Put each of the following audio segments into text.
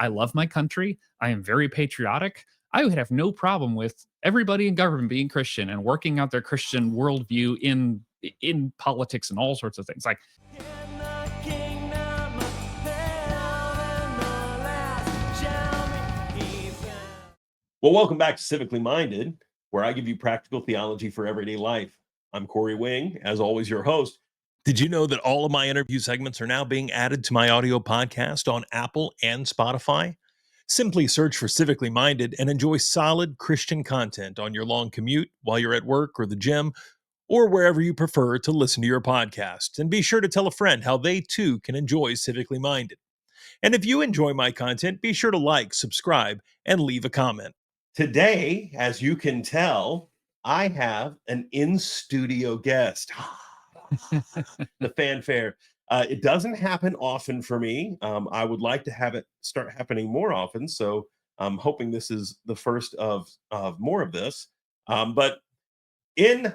I love my country. I am very patriotic. I would have no problem with everybody in government being Christian and working out their Christian worldview in politics and all sorts of things. Like, well, welcome back to Civically Minded, where I give you practical theology for everyday life. I'm Corey Wing, as always, your host. Did you know that all of my interview segments are now being added to my audio podcast on Apple and Spotify? Simply search for Civically Minded and enjoy solid Christian content on your long commute while you're at work or the gym, or wherever you prefer to listen to your podcast. And be sure to tell a friend how they too can enjoy Civically Minded. And if you enjoy my content, be sure to like, subscribe, and leave a comment. Today, as you can tell, I have an in-studio guest. The fanfare. It doesn't happen often for me. I would like to have it start happening more often. So I'm hoping this is the first of more of this. But in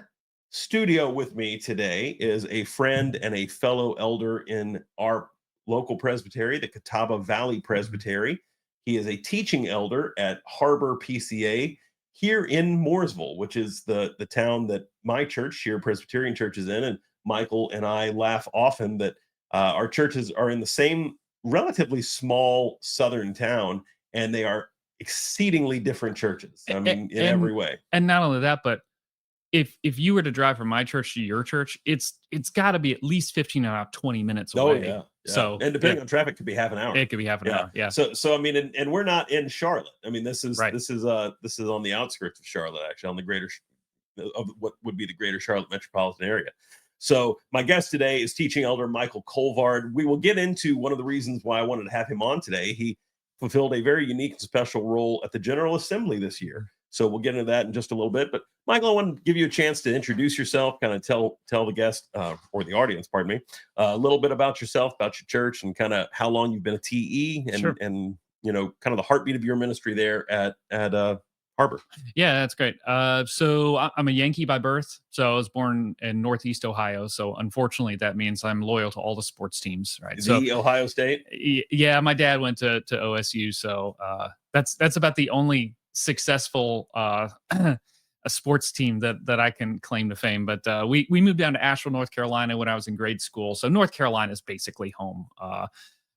studio with me today is a friend and a fellow elder in our local presbytery, the Catawba Valley Presbytery. He is a teaching elder at Harbor PCA here in Mooresville, which is the town that my church here, Presbyterian Church, is in. And Michael and I laugh often that our churches are in the same relatively small southern town, and they are exceedingly different churches. I mean, in every way. And not only that, but if you were to drive from my church to your church, it's got to be at least 15 or 20 minutes away. Oh yeah. So, and depending on traffic, could be half an hour. It could be half an hour. Yeah. So I mean, and we're not in Charlotte. I mean, this is Right. this is on the outskirts of Charlotte, actually, on the greater of what would be the greater Charlotte metropolitan area. So my guest today is teaching elder Michael Colvard. We will get into one of the reasons why I wanted to have him on today. He fulfilled a very unique and special role at the General Assembly this year. So we'll get into that in just a little bit. But Michael, I want to give you a chance to introduce yourself, kind of tell the guest or the audience, pardon me, a little bit about yourself, about your church, and kind of how long you've been a TE, and Sure. and you know, kind of the heartbeat of your ministry there at Harbor. Yeah, that's great. So I'm a Yankee by birth. So I was born in Northeast Ohio. So unfortunately, that means I'm loyal to all the sports teams, right? The Ohio State. Yeah, my dad went to OSU, so that's about the only successful a sports team that I can claim to fame. But we moved down to Asheville, North Carolina when I was in grade school. So North Carolina is basically home.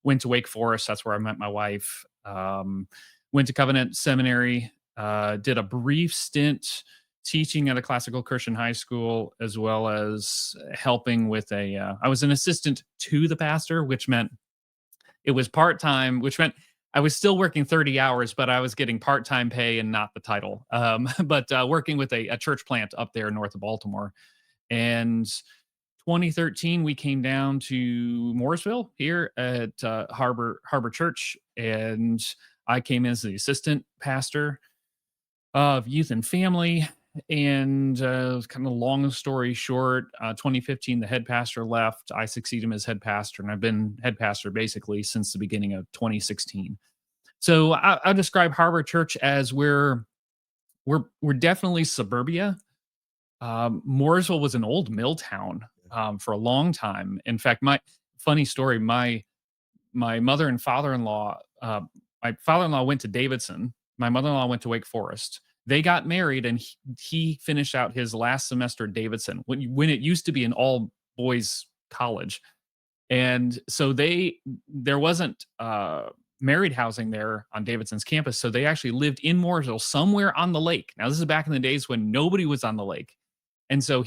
Went to Wake Forest. That's where I met my wife. Went to Covenant Seminary. Did a brief stint teaching at a classical Christian high school, as well as helping with I was an assistant to the pastor, which meant it was part-time, which meant I was still working 30 hours, but I was getting part-time pay and not the title. But working with a church plant up there north of Baltimore. And 2013, we came down to Mooresville here at Harbor Church, and I came in as the assistant pastor of youth and family. And kind of long story short, 2015, the head pastor left. I succeeded him as head pastor, and I've been head pastor basically since the beginning of 2016. So I describe Harbor Church as we're definitely suburbia. Mooresville was an old mill town for a long time. In fact, my funny story, my mother and father-in-law, my father-in-law went to Davidson. My mother-in-law went to Wake Forest. They got married, and he finished out his last semester at Davidson when it used to be an all boys college. And so there wasn't married housing there on Davidson's campus. So they actually lived in Mooresville, somewhere on the lake. Now, this is back in the days when nobody was on the lake. And so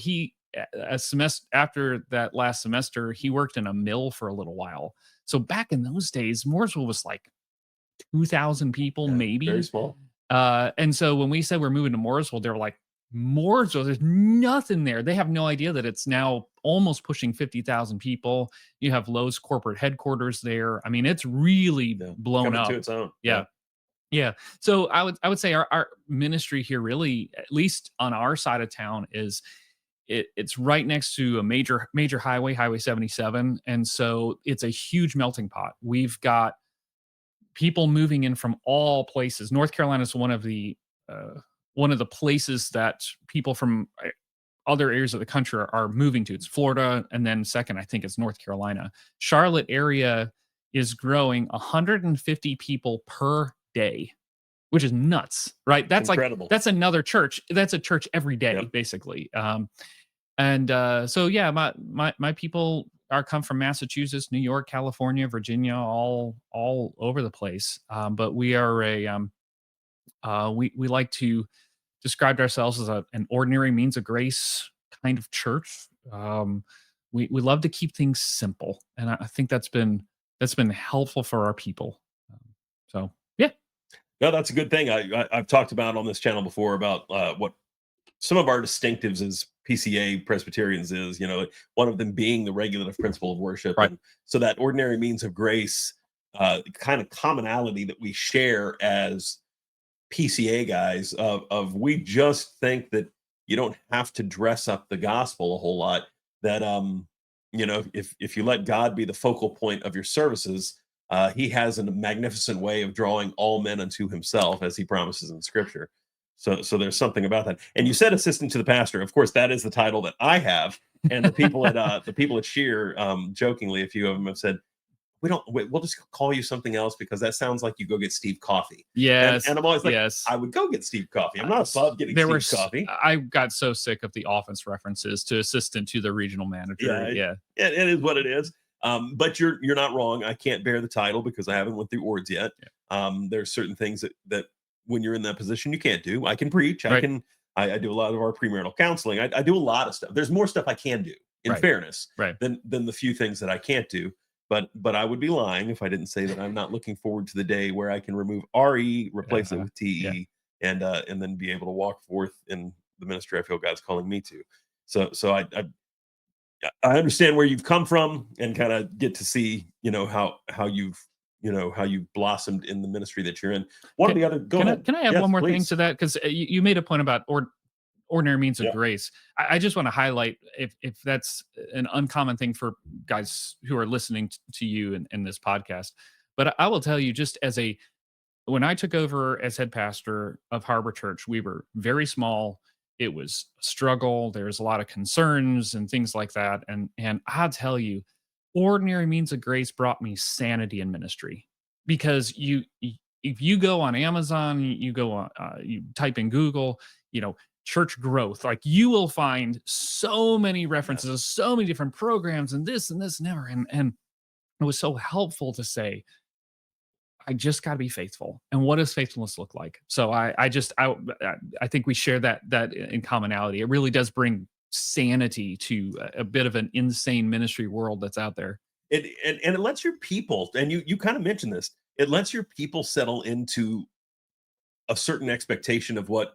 a semester after that last semester, he worked in a mill for a little while. So back in those days, Mooresville was like 2,000 people, maybe. Very small. And so when we said we're moving to Mooresville, they were like, Mooresville, there's nothing there. They have no idea that it's now almost pushing 50,000 people. You have Lowe's corporate headquarters there. I mean, it's really blown up to its own. Yeah. So I would say our ministry here, really, at least on our side of town, is it's right next to a major highway, Highway 77. And so it's a huge melting pot. We've got people moving in from all places. North Carolina is one of the places that people from other areas of the country are moving to. It's Florida, and then second, I think it's North Carolina. Charlotte area is growing 150 people per day, which is nuts, right? That's incredible. that's another church. That's a church every day, Yep. basically. So yeah, my people are come from Massachusetts, New York, California, Virginia, all over the place. But we are we like to describe ourselves as an ordinary means of grace kind of church. We love to keep things simple, and I think that's been helpful for our people. Um, so yeah, No, that's a good thing. I've talked about on this channel before about what some of our distinctives as PCA Presbyterians is, one of them being the regulative principle of worship. right. And so that ordinary means of grace, kind of commonality that we share as PCA guys of we just think that you don't have to dress up the gospel a whole lot. That if you let God be the focal point of your services, He has a magnificent way of drawing all men unto Himself, as He promises in Scripture. So there's something about that. And you said assistant to the pastor. Of course, that is the title that I have. And the people at Sheer, jokingly, a few of them have said, we'll just call you something else because that sounds like you go get Steve coffee. Yes, And I'm always like, yes. I would go get Steve coffee. I'm not above getting Steve coffee. I got so sick of the offense references to assistant to the regional manager. Yeah. It is what it is. But you're not wrong. I can't bear the title because I haven't went through ords yet. Yeah. There's certain things that when you're in that position you can't do. I can preach. Right. I do a lot of our premarital counseling. I do a lot of stuff. There's more stuff I can do in fairness than the few things that I can't do. But I would be lying if I didn't say that I'm not looking forward to the day where I can remove RE, replace it with TE, and then be able to walk forth in the ministry I feel God's calling me to. So I understand where you've come from and kind of get to see how you've blossomed in the ministry that you're in. One of the other Can I add one more thing to that? Because you made a point about ordinary means of grace. I just want to highlight if that's an uncommon thing for guys who are listening to you in this podcast. But I will tell you, just when I took over as head pastor of Harbor Church, we were very small. It was a struggle. There's a lot of concerns and things like that. And I'll tell you, ordinary means of grace brought me sanity in ministry, because if you go on Amazon, you go on, you type in Google, church growth, like you will find so many references, so many different programs and this and ever. And it was so helpful to say, I just got to be faithful. And what does faithfulness look like? So I think we share that in commonality. It really does bring sanity to a bit of an insane ministry world that's out there. And it lets your people, and you kind of mentioned this, it lets your people settle into a certain expectation of what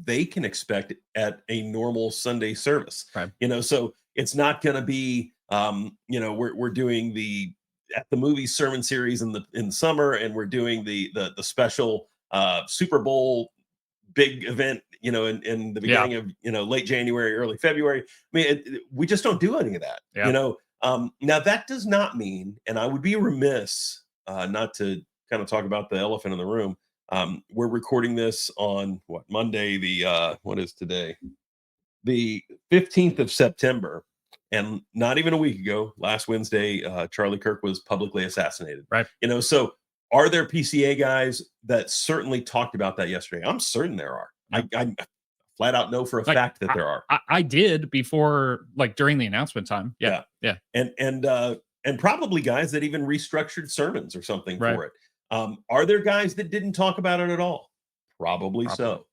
they can expect at a normal Sunday service. Right. So it's not going to be, we're doing the at the movies sermon series in the summer, and we're doing the special Super Bowl big event, in the beginning of late January, early February. I mean, we just don't do any of that. Now that does not mean, and I would be remiss not to kind of talk about the elephant in the room. We're recording this on Monday, what is today? The 15th of September. And not even a week ago, last Wednesday, Charlie Kirk was publicly assassinated. Right. So are there PCA guys that certainly talked about that yesterday? I'm certain there are. Yep. I flat out know for a fact that there are. I did before, during the announcement time. Yeah. And probably guys that even restructured sermons or something for it. Are there guys that didn't talk about it at all? Probably. So.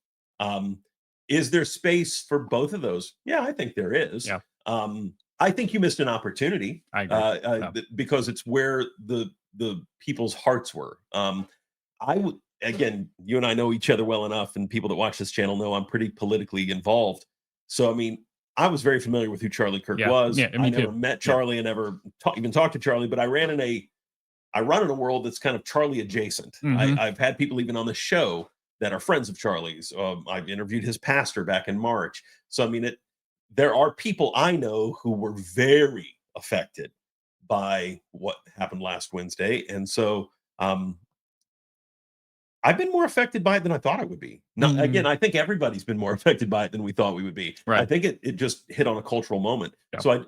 Is there space for both of those? Yeah, I think there is. Yeah. I think you missed an opportunity. I agree. Because it's where the people's hearts were. I would, again, you and I know each other well enough, and people that watch this channel know I'm pretty politically involved. So, I mean, I was very familiar with who Charlie Kirk was. Yeah, I never met Charlie and never even talked to Charlie, but I run in a world that's kind of Charlie adjacent. Mm-hmm. I've had people even on the show that are friends of Charlie's. I've interviewed his pastor back in March. So, I mean, there are people I know who were very affected by what happened last Wednesday. And so I've been more affected by it than I thought I would be. Now, again, I think everybody's been more affected by it than we thought we would be. Right. I think it just hit on a cultural moment. Yeah. So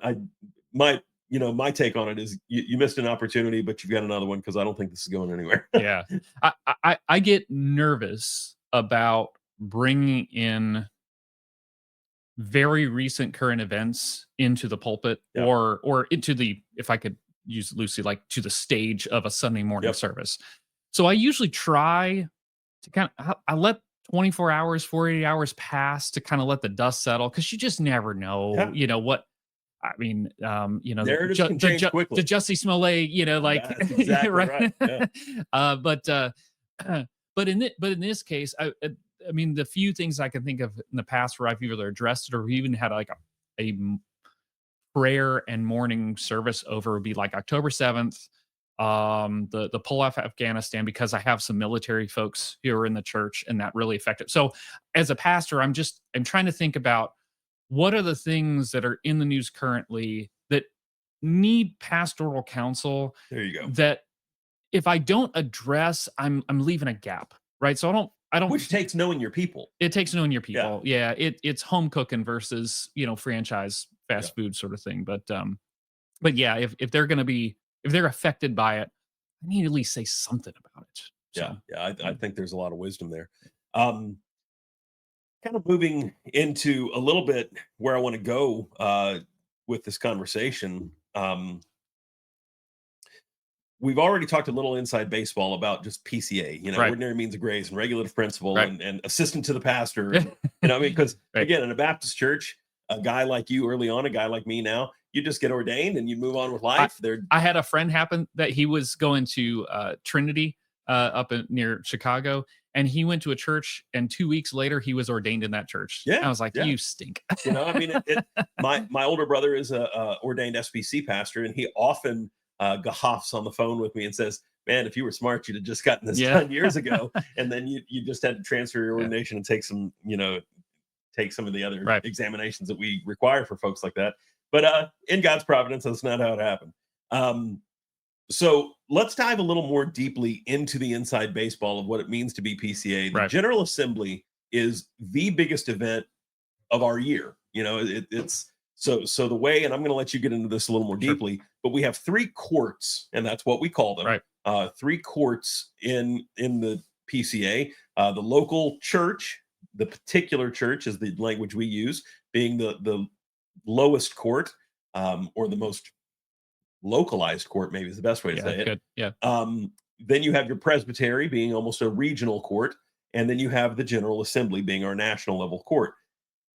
my take on it is you missed an opportunity, but you've got another one because I don't think this is going anywhere. Yeah. I get nervous about bringing in very recent current events into the pulpit Yeah. or into the, if I could use loosely, like to the stage of a Sunday morning Yep. service. So I usually try to I let 24 hours, 48 hours pass to kind of let the dust settle, because you just never know, Yeah. what I mean, Narratives can change quickly. the Jussie Smollett, like That's exactly right. Yeah. but in this case, I mean, the few things I can think of in the past where I've either addressed it or even had like a prayer and morning service over would be like October 7th, the pull off Afghanistan, because I have some military folks who are in the church and that really affected. So as a pastor, I'm trying to think about what are the things that are in the news currently that need pastoral counsel, There you go. that if I don't address, I'm leaving a gap, right? So I don't Which takes knowing your people. It takes knowing your people. Yeah, it's home cooking versus, franchise fast food sort of thing. But yeah, if they're going to be, if they're affected by it, I need to at least say something about it. So, I think there's a lot of wisdom there. Kind of moving into a little bit where I want to go with this conversation. We've already talked a little inside baseball about just PCA, Right. ordinary means of grace and regulative principle, Right. and assistant to the pastor. Because Right. again, in a Baptist church, a guy like you early on, a guy like me now, you just get ordained and you move on with life. I had a friend happen that he was going to Trinity up near Chicago, and he went to a church, and 2 weeks later he was ordained in that church. Yeah, I was like, yeah. you stink. My older brother is a ordained SBC pastor, and he often gahoffs on the phone with me and says, "Man, if you were smart, you'd have just gotten this done years ago, and then you just had to transfer your ordination and take some of the other examinations that we require for folks like that." But in God's providence, that's not how it happened. So let's dive a little more deeply into the inside baseball of what it means to be PCA. The General Assembly is the biggest event of our year. It's so the way, and I'm going to let you get into this a little more deeply, but we have 3 courts, and that's what we call them. 3 courts in the PCA. The local church, the particular church is the language we use, being the lowest court, or the most localized court, maybe is the best way to say it. Good. Yeah. Then you have your presbytery being almost a regional court, and then you have the General Assembly being our national level court.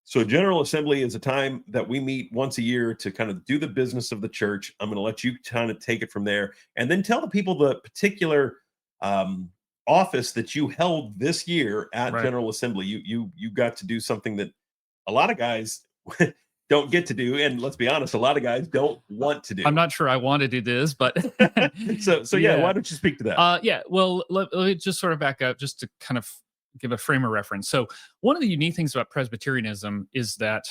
So General Assembly is a time that we meet once a year to kind of do the business of the church. I'm going to let you kind of take it from there, and then tell the people the particular office that you held this year at General Assembly. You got to do something that a lot of guys don't get to do, and let's be honest, a lot of guys don't want to do. I'm not sure I want to do this, but so yeah, why don't you speak to that? Well, let me just sort of back up just to kind of give a frame of reference. So one of the unique things about Presbyterianism is that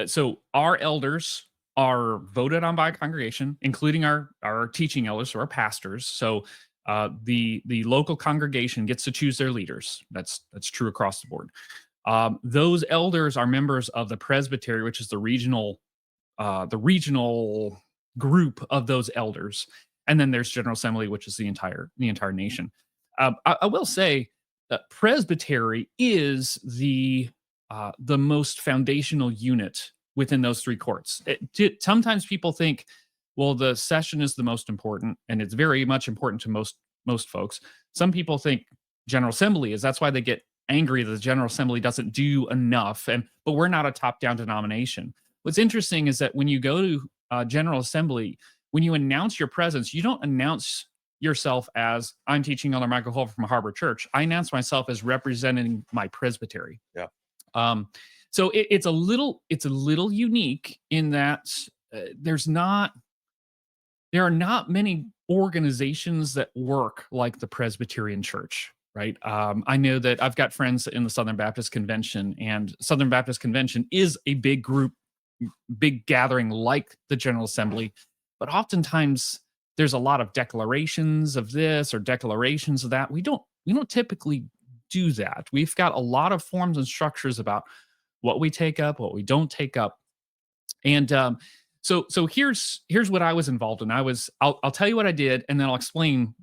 so our elders are voted on by a congregation, including our teaching elders, or our pastors. So the local congregation gets to choose their leaders. That's true across the board. Those elders are members of the presbytery, which is the regional group of those elders, and then there's General Assembly, which is the entire nation. I will say that presbytery is the most foundational unit within those 3 courts. Sometimes people think, well, the session is the most important, and it's very much important to most folks. Some people think General Assembly is. That's why they get angry that the General Assembly doesn't do enough. But we're not a top-down denomination. What's interesting is that when you go to General Assembly, when you announce your presence, you don't announce yourself as, I'm teaching Elder Michael Colvard from Harbor Church. I announce myself as representing my presbytery. Yeah. So it's a little unique in that there are not many organizations that work like the Presbyterian Church, right? I know that I've got friends in the Southern Baptist Convention, and Southern Baptist Convention is a big group, big gathering like the General Assembly, but oftentimes there's a lot of declarations of this or declarations of that. We don't typically do that. We've got a lot of forms and structures about what we take up, what we don't take up. And so here's what I was involved in. I'll tell you what I did, and then I'll explain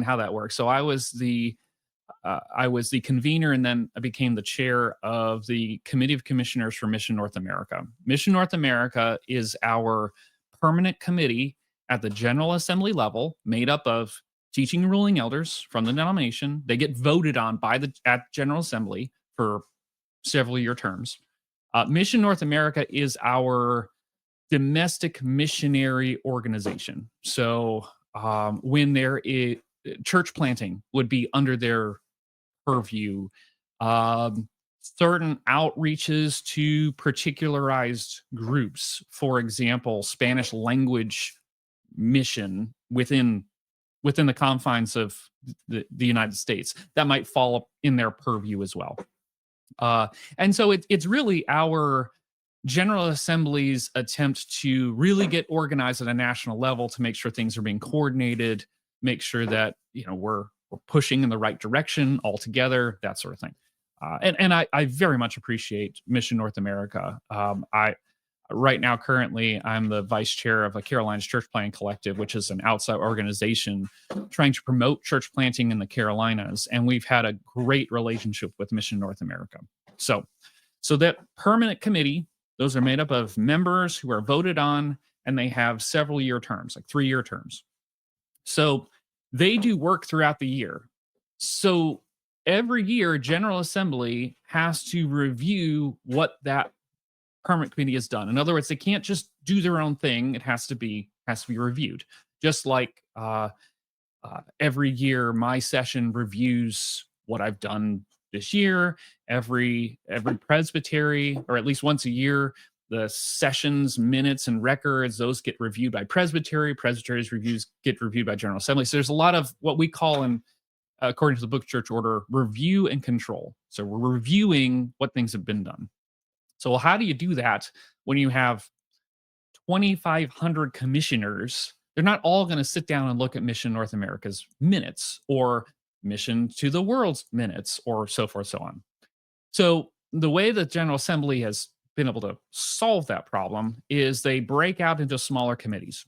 how that works. So I was the convener, and then I became the chair of the Committee of Commissioners for Mission North America. Mission North America is our permanent committee at the General Assembly level, made up of teaching and ruling elders from the denomination. They get voted on at General Assembly for several year terms. Mission North America is our domestic missionary organization. So when there is church planting would be under their purview. Certain outreaches to particularized groups, for example, Spanish language mission within the confines of the United States, that might fall in their purview as well. And so it's really our General Assembly's attempt to really get organized at a national level to make sure things are being coordinated, make sure that we're pushing in the right direction all together, that sort of thing. And I very much appreciate Mission North America. Right now, currently, I'm the vice chair of a Carolinas Church Planting Collective, which is an outside organization trying to promote church planting in the Carolinas. And we've had a great relationship with Mission North America. So that permanent committee, those are made up of members who are voted on, and they have several year terms, like 3-year terms. So they do work throughout the year. So every year, General Assembly has to review what that permanent committee has done. In other words, they can't just do their own thing. It has to be reviewed. Just like every year, my session reviews what I've done this year. Every presbytery, or at least once a year, the sessions minutes and records, those get reviewed by presbytery. Presbytery's reviews get reviewed by General Assembly. So there's a lot of what we call, according to the Book of Church Order, review and control. So we're reviewing what things have been done. So how do you do that when you have 2,500 commissioners? They're not all going to sit down and look at Mission North America's minutes or Mission to the World's minutes or so forth, so on. So the way that General Assembly has been able to solve that problem is they break out into smaller committees.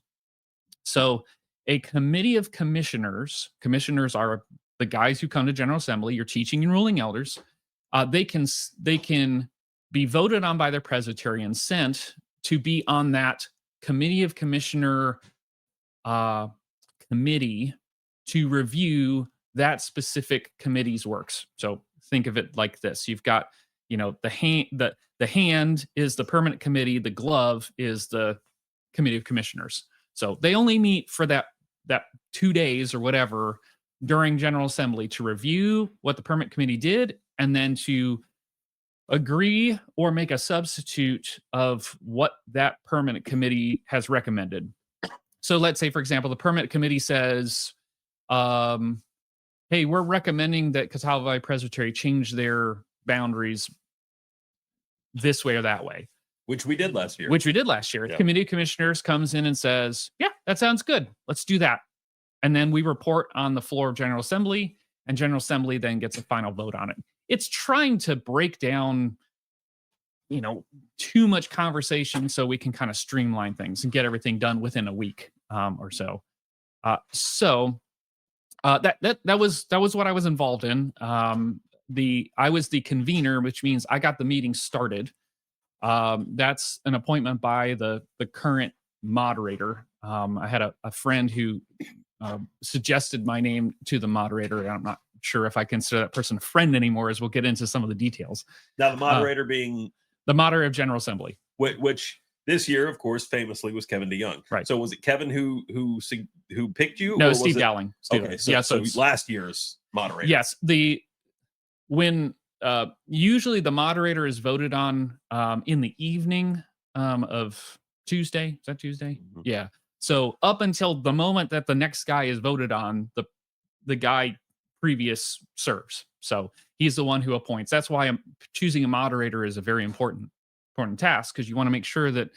So a committee of commissioners are the guys who come to General Assembly, your teaching and ruling elders. They can be voted on by their presbytery and sent to be on that committee of commissioner committee to review that specific committee's works. So think of it like this: you've got, the hand is the permanent committee, the glove is the committee of commissioners. So they only meet for that 2 days or whatever during General Assembly to review what the permanent committee did, and then to agree or make a substitute of what that permanent committee has recommended. So let's say, for example, the permanent committee says, hey, we're recommending that Catawba Valley Presbytery change their boundaries this way or that way. Which we did last year. Yeah. Committee of Commissioners comes in and says, yeah, that sounds good. Let's do that. And then we report on the floor of General Assembly, and General Assembly then gets a final vote on it. It's trying to break down, too much conversation so we can kind of streamline things and get everything done within a week or so. That was what I was involved in. I was the convener, which means I got the meeting started. That's an appointment by the current moderator. I had a friend who suggested my name to the moderator, and I'm not sure if I consider that person a friend anymore, as we'll get into some of the details. Now, the moderator being the moderator of General Assembly, which this year, of course, famously was Kevin DeYoung. Right. So was it Kevin who picked you? No, Steve Dowling. Okay. So last year's moderator. Yes. Usually the moderator is voted on in the evening of Tuesday. Is that Tuesday? Mm-hmm. Yeah. So up until the moment that the next guy is voted on, the guy previous serves. So he's the one who appoints. That's why choosing a moderator is a very important task, because you want to make sure that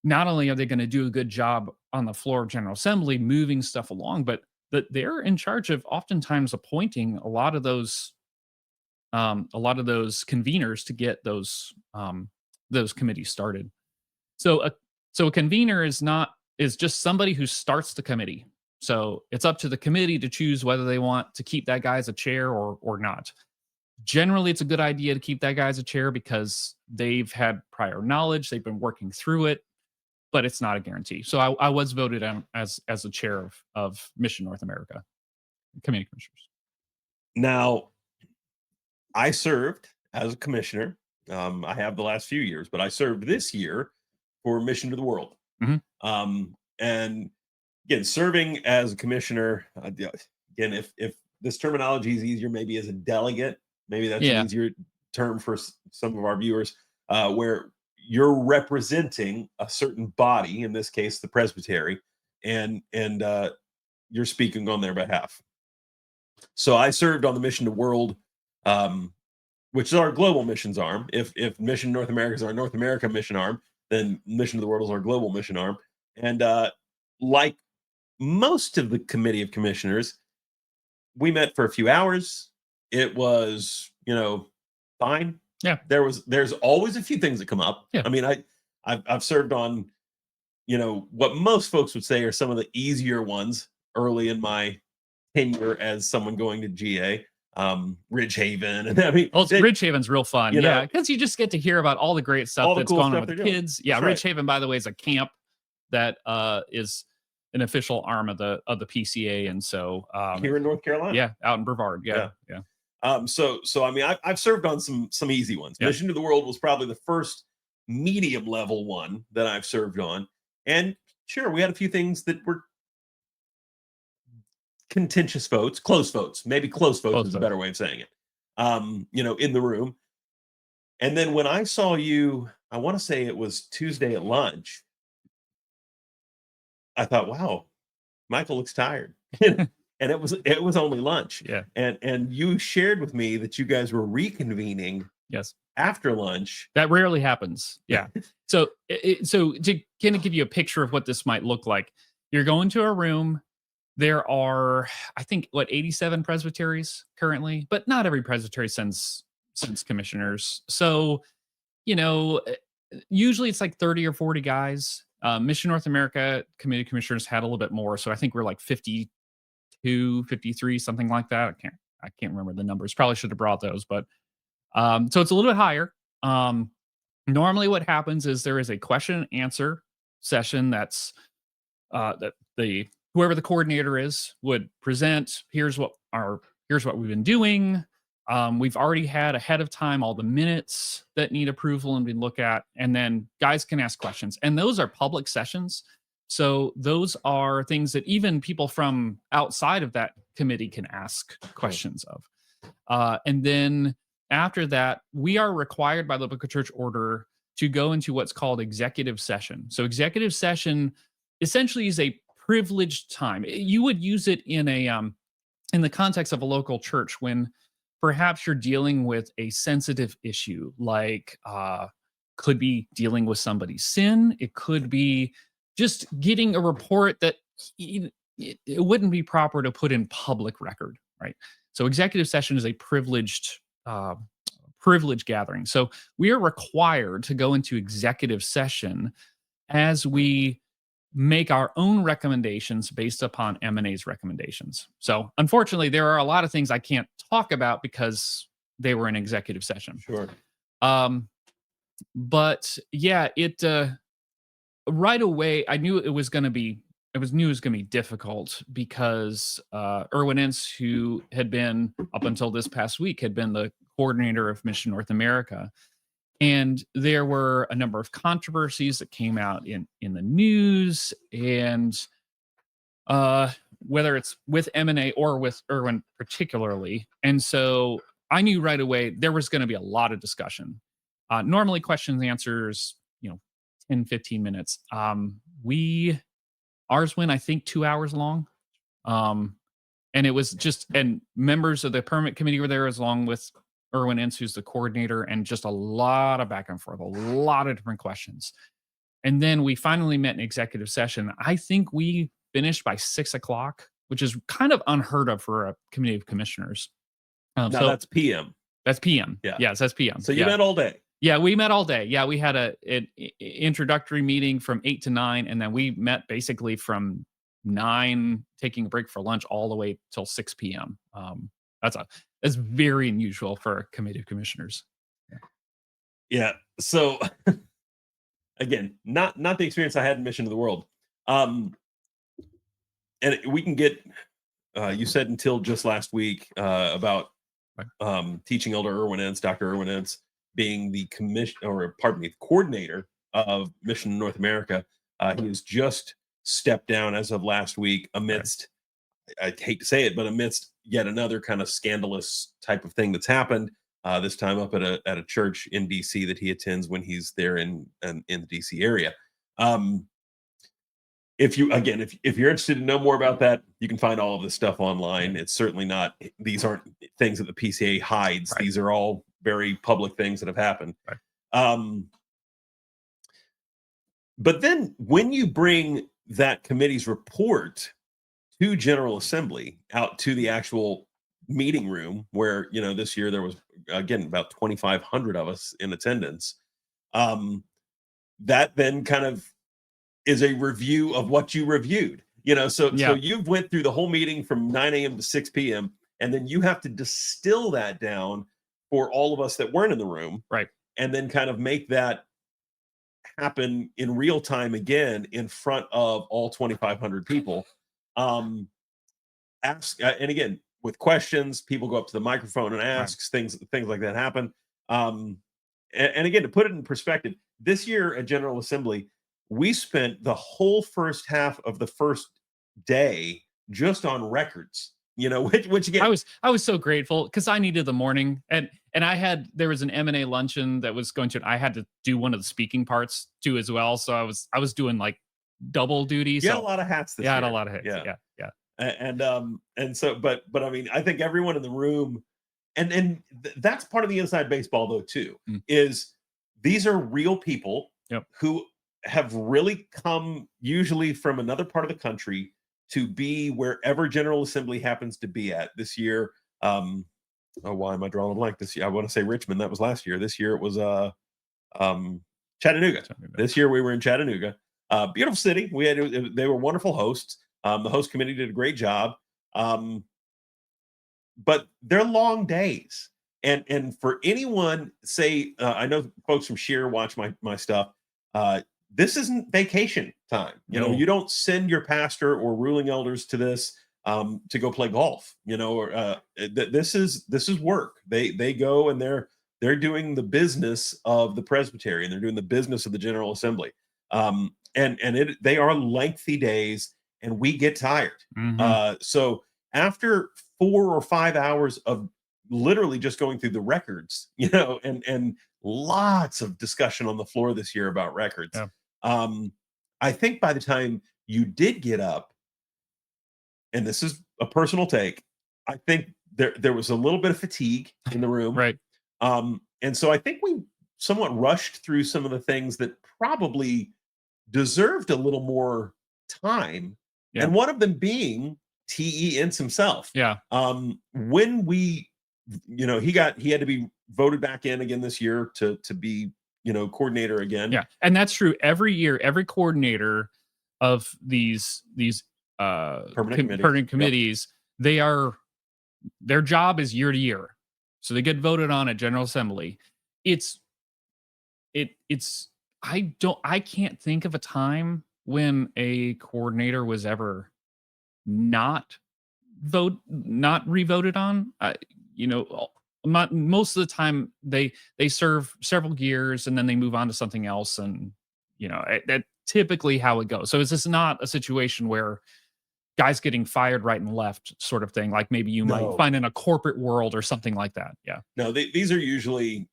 not only are they going to do a good job on the floor of General Assembly moving stuff along, but that they're in charge of oftentimes appointing a lot of those conveners to get those committees started. So a convener is just somebody who starts the committee. So it's up to the committee to choose whether they want to keep that guy as a chair or not. Generally, it's a good idea to keep that guy as a chair because they've had prior knowledge, they've been working through it, but it's not a guarantee. So I was voted on as a chair of Mission North America Committee Commissioners. Now, I served as a commissioner. I have the last few years, but I served this year for Mission to the World. And again, serving as a commissioner, again, if this terminology is easier, maybe as a delegate, maybe that's an easier term for some of our viewers, where you're representing a certain body, in this case, the presbytery, and you're speaking on their behalf. So I served on the Mission to World, which is our global missions arm. If Mission North America is our North America mission arm, then Mission to the World is our global mission arm. And like most of the Committee of Commissioners, we met for a few hours. It was, fine. Yeah. There's always a few things that come up. Yeah. I mean, I've served on, what most folks would say are some of the easier ones early in my tenure as someone going to GA. Ridgehaven, and I mean, Ridgehaven's real fun, because you just get to hear about all the great stuff that's going on with the kids. Yeah, Ridgehaven, by the way, is a camp that is an official arm of the PCA, and so here in North Carolina, out in Brevard, yeah. So I mean, I've served on some easy ones. Yeah. Mission to the World was probably the first medium level one that I've served on, and sure, we had a few things that were contentious votes, close votes, maybe close votes is a better way of saying it, in the room. And then when I saw you, I want to say it was Tuesday at lunch, I thought, wow, Michael looks tired. And it was only lunch. Yeah. And you shared with me that you guys were reconvening after lunch. That rarely happens. Yeah. So to kind of give you a picture of what this might look like, you're going to a room. There are, I think, 87 presbyteries currently, but not every presbytery sends commissioners. So, usually it's like 30 or 40 guys. Mission North America Committee Commissioners had a little bit more. So I think we're like 52, 53, something like that. I can't remember the numbers. Probably should have brought those, but so it's a little bit higher. Normally what happens is there is a question and answer session that's that whoever the coordinator is would present. Here's what we've been doing. We've already had ahead of time all the minutes that need approval and we look at, and then guys can ask questions. And those are public sessions. So those are things that even people from outside of that committee can ask questions of. And then after that, we are required by the Biblical Church Order to go into what's called executive session. So executive session essentially is a privileged time. You would use it in the context of a local church when perhaps you're dealing with a sensitive issue, like could be dealing with somebody's sin. It could be just getting a report that it wouldn't be proper to put in public record, right? So executive session is a privileged gathering. So we are required to go into executive session as we make our own recommendations based upon M&A's recommendations. So unfortunately, there are a lot of things I can't talk about because they were in executive session. Sure. But yeah, it right away I knew it was going to be difficult because Erwin Ince, who had been up until this past week, had been the coordinator of Mission North America. And there were a number of controversies that came out in the news, and whether it's with M&A or with Erwin particularly. And so I knew right away there was going to be a lot of discussion. Normally questions and answers, 10, 15 minutes. Ours went, I think, 2 hours long. And it was and members of the permit committee were there along with Erwin Ince, who's the coordinator, and just a lot of back and forth, a lot of different questions. And then we finally met in executive session. I think we finished by 6:00, which is kind of unheard of for a committee of commissioners. Now that's PM. That's PM. Yeah. Yes, that's PM. So you met all day. Yeah, we met all day. Yeah, we had an introductory meeting from 8 to 9, and then we met basically from 9, taking a break for lunch, all the way till 6 p.m. That's very unusual for a committee of commissioners. Yeah. So again, not the experience I had in Mission to the World. Um, and we can get. You said until just last week about Right. teaching elder Dr. Irwin Entz, being the coordinator of Mission North America. He has just stepped down as of last week amidst, I hate to say it, but amidst yet another kind of scandalous type of thing that's happened. This time up at a church in DC that he attends when he's there in the DC area. If you're interested to know more about that, you can find all of this stuff online. It's certainly not; these aren't things that the PCA hides. Right. These are all very public things that have happened. Right. But then when you bring that committee's report to General Assembly, out to the actual meeting room, where this year there was again about 2,500 of us in attendance, that then kind of is a review of what you reviewed. So you've went through the whole meeting from 9 a.m. to 6 p.m. and then you have to distill that down for all of us that weren't in the room, right? And then kind of make that happen in real time again in front of all 2,500 people. And again, with questions, people go up to the microphone and asks things like that happen. And again, to put it in perspective, this year at General Assembly, we spent the whole first half of the first day just on records, which again, I was so grateful because I needed the morning, and there was an M&A luncheon that was going to, I had to do one of the speaking parts too as well. So I was doing like double duty. You had a lot of hats this year. I had a lot of hats. Yeah. And so, but I mean, I think everyone in the room, and that's part of the inside baseball though too, is these are real people who have really come usually from another part of the country to be wherever General Assembly happens to be at this year. Why am I drawing a blank this year? I want to say Richmond. That was last year. This year it was Chattanooga. This year we were in Chattanooga. Beautiful city. They were wonderful hosts. The host committee did a great job. But they're long days. And for anyone, say, I know folks from Sheer watch my stuff. This isn't vacation time. You don't send your pastor or ruling elders to this to go play golf. This is work. They go and they're doing the business of the presbytery, and they're doing the business of the General Assembly. They are lengthy days, and we get tired. So after 4 or 5 hours of literally just going through the records, and lots of discussion on the floor this year about records. Yeah. I think by the time you did get up, and this is a personal take, I think there was a little bit of fatigue in the room. Right. And so I think we somewhat rushed through some of the things that probably deserved a little more time. Yeah. And one of them being T.E. Entz himself. Yeah. When we, he had to be voted back in again this year to be, coordinator again. Yeah. And that's true. Every year, every coordinator of these permanent committees, their job is year to year. So they get voted on at General Assembly. I can't think of a time when a coordinator was ever not re-voted on. Most of the time they serve several years and then they move on to something else, and that's typically how it goes. So it's just not a situation where guys getting fired right and left sort of thing, like maybe you might find in a corporate world or something like that. Yeah. No, these are usually,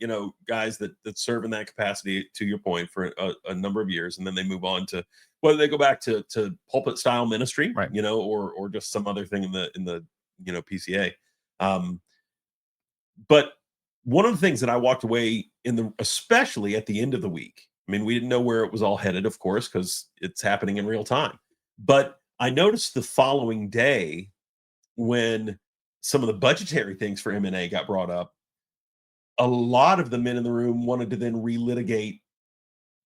guys that serve in that capacity, to your point, for a number of years, and then they move on to whether they go back to pulpit style ministry, right, or just some other thing in the PCA. But one of the things that I walked away especially at the end of the week, I mean, we didn't know where it was all headed, of course, because it's happening in real time. But I noticed the following day, when some of the budgetary things for M&A got brought up, a lot of the men in the room wanted to then relitigate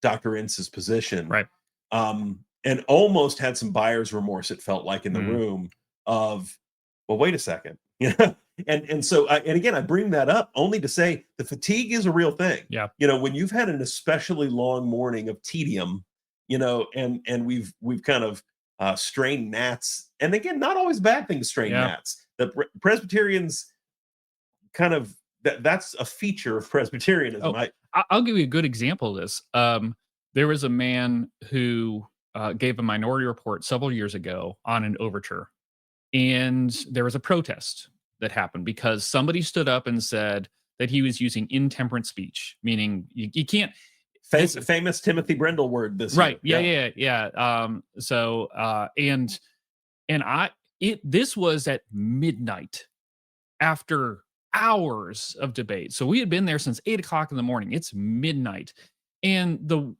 Dr. Ince's position, Right. and almost had some buyer's remorse, it felt like, in the Mm. room of, well, wait a second. You know, and so and again, I bring that up only to say the fatigue is a real thing. Yeah. You know, when you've had an especially long morning of tedium, you know, and we've kind of strained gnats, and again, not always a bad thing to strain Yeah. gnats. The Presbyterians kind of that's a feature of Presbyterianism. Oh, I'll give you a good example of this. There was a man who gave a minority report several years ago on an overture, and there was a protest that happened because somebody stood up and said that he was using intemperate speech, meaning you can't. Famous Timothy Brindle word this Right. year. Yeah. So this was at midnight after hours of debate. So we had been there since 8 o'clock in the morning. It's midnight. And the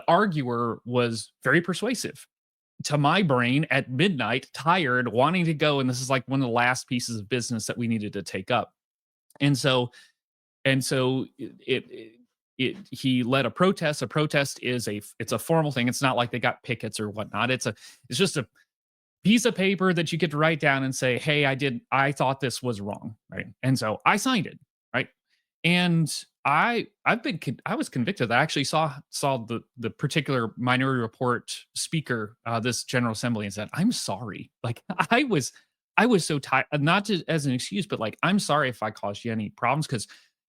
arguer was very persuasive to my brain at midnight, tired, wanting to go. And this is like one of the last pieces of business that we needed to take up. And so he led a protest. A protest is it's a formal thing. It's not like they got pickets or whatnot. It's just a piece of paper that you get to write down and say, hey, I thought this was wrong. Right. And so I signed it. Right. And I was convicted. I actually saw the particular minority report speaker, this General Assembly, and said, I'm sorry. Like I was so tired, not just as an excuse, but like, I'm sorry if I caused you any problems. Cause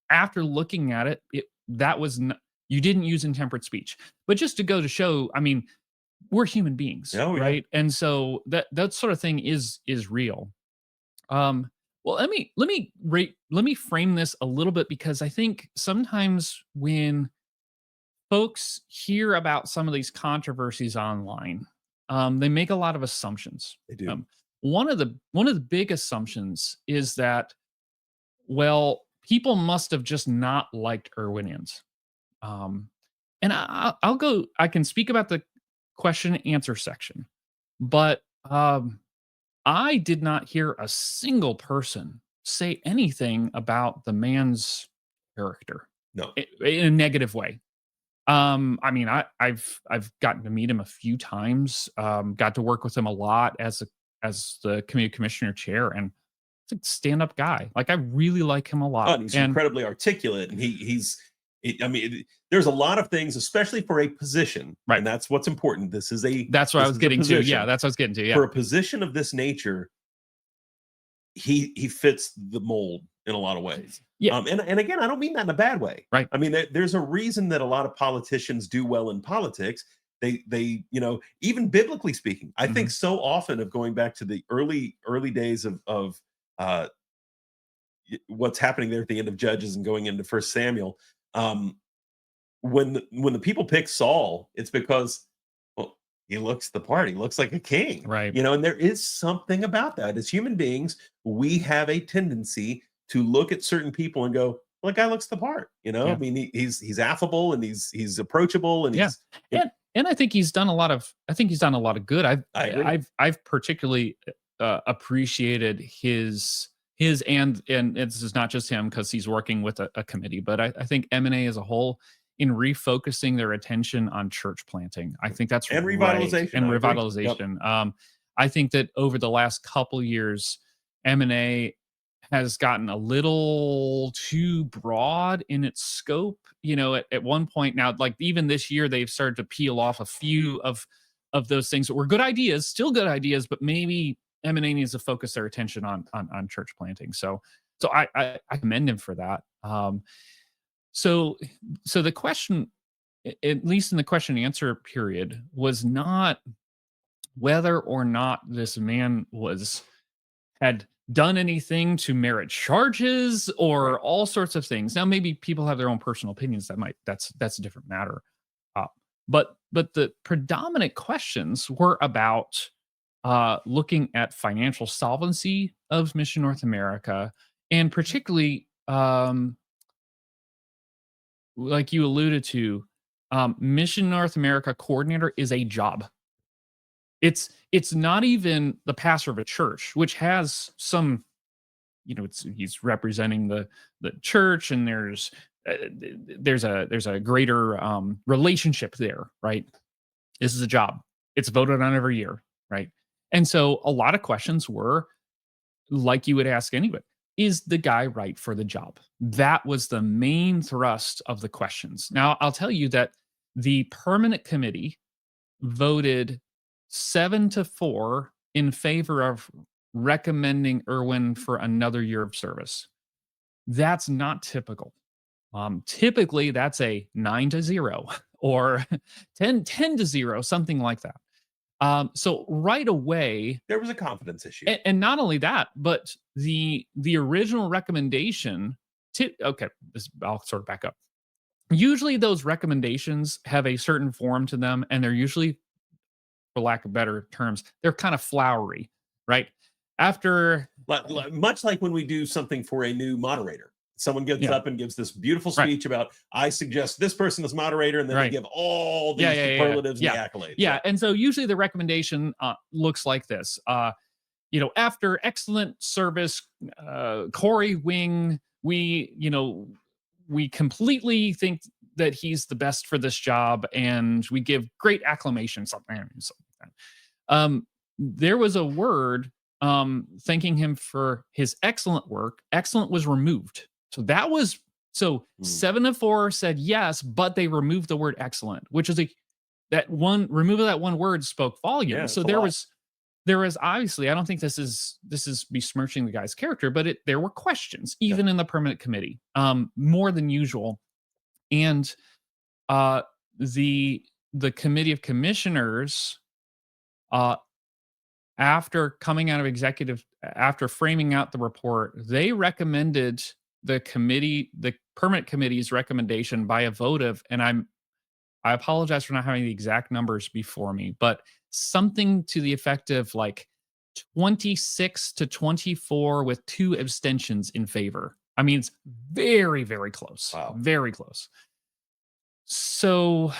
after looking at it, you didn't use intemperate speech. But just to go to show, I mean, we're human beings, Oh, yeah. right? And so that sort of thing is real. Well, let me frame this a little bit, because I think sometimes when folks hear about some of these controversies online, they make a lot of assumptions. They do. One of the big assumptions is that, well, people must have just not liked Irwin Inns. Um, and I can speak about the question and answer section, but I did not hear a single person say anything about the man's character No. in a negative way. I mean, I've gotten to meet him a few times, got to work with him a lot as the community commissioner chair, and it's a stand-up guy. Like, I really like him a Oh, lot. and he's And incredibly articulate, and I mean, there's a lot of things, especially for a position, Right. and that's what's important. This is that's what I was getting to. position. Yeah, that's what I was getting to. Yeah. For a position of this nature, he fits the mold in a lot of ways. Yeah. And again, I don't mean that in a bad way. Right. I mean, there's a reason that a lot of politicians do well in politics. They you know, even biblically speaking, I think so often of going back to the early days of uh what's happening there at the end of Judges and going into First Samuel. When the people pick Saul, it's because, well, he looks the part. He looks like a king, Right. you know. And there is something about that. As human beings, we have a tendency to look at certain people and go, "Well, that guy looks the part." You know, Yeah. I mean, he's affable and he's approachable and Yeah. And I think he's done a lot of good. I agree. I've particularly appreciated his and this is not just him, because he's working with a committee, but I think M&A as a whole, in refocusing their attention on church planting. I think that's And right. revitalization, And I agree. Yep. revitalization. I think that over the last couple years, M&A has gotten a little too broad in its scope. You know, at one point now, like even this year, they've started to peel off a few of those things that were good ideas, still good ideas, but maybe M&A needs to focus their attention on church planting. So I commend him for that. So the question, at least in the question and answer period, was not whether or not this man had done anything to merit charges or all sorts of things. Now, maybe people have their own personal opinions. That's a different matter. Uh, but the predominant questions were about looking at financial solvency of Mission North America, and particularly, like you alluded to, Mission North America coordinator is a job. It's not even the pastor of a church, which has some he's representing the church, and there's a greater relationship there, right? This is a job. It's voted on every year, right? And so a lot of questions were like you would ask anybody: is the guy right for the job? That was the main thrust of the questions. Now, I'll tell you that the permanent committee voted 7-4 in favor of recommending Irwin for another year of service. That's not typical. Typically, that's a 9-0 or 10-0, something like that. So right away, There was a confidence issue. and not only that, but the original recommendation. Okay, I'll sort of back up. Usually, those recommendations have a certain form to them, and they're usually, for lack of better terms, they're kind of flowery, right? After Much like when we do something for a new moderator, someone gets Yeah. up and gives this beautiful Right. speech about, I suggest this person as moderator, and then they Right. give all these Yeah. superlatives Yeah. and the accolades. Yeah, and so usually the recommendation looks like this. After excellent service, Corey Wing, we completely think that he's the best for this job, and we give great acclamation, something like that. There was a word thanking him for his excellent work. Excellent was removed. So 7-4 said yes, but they removed the word excellent, which is removal of that one word spoke volumes. Yeah, So it's a lot. there was obviously, I don't think this is besmirching the guy's character, but there were questions even in the permanent committee, more than usual. And the committee of commissioners, after framing out the report, they recommended the permanent committee's recommendation by a vote of, and I apologize for not having the exact numbers before me, but something to the effect of like 26-24 with 2 abstentions in favor. I mean, it's very, very close. Wow. Very close. So,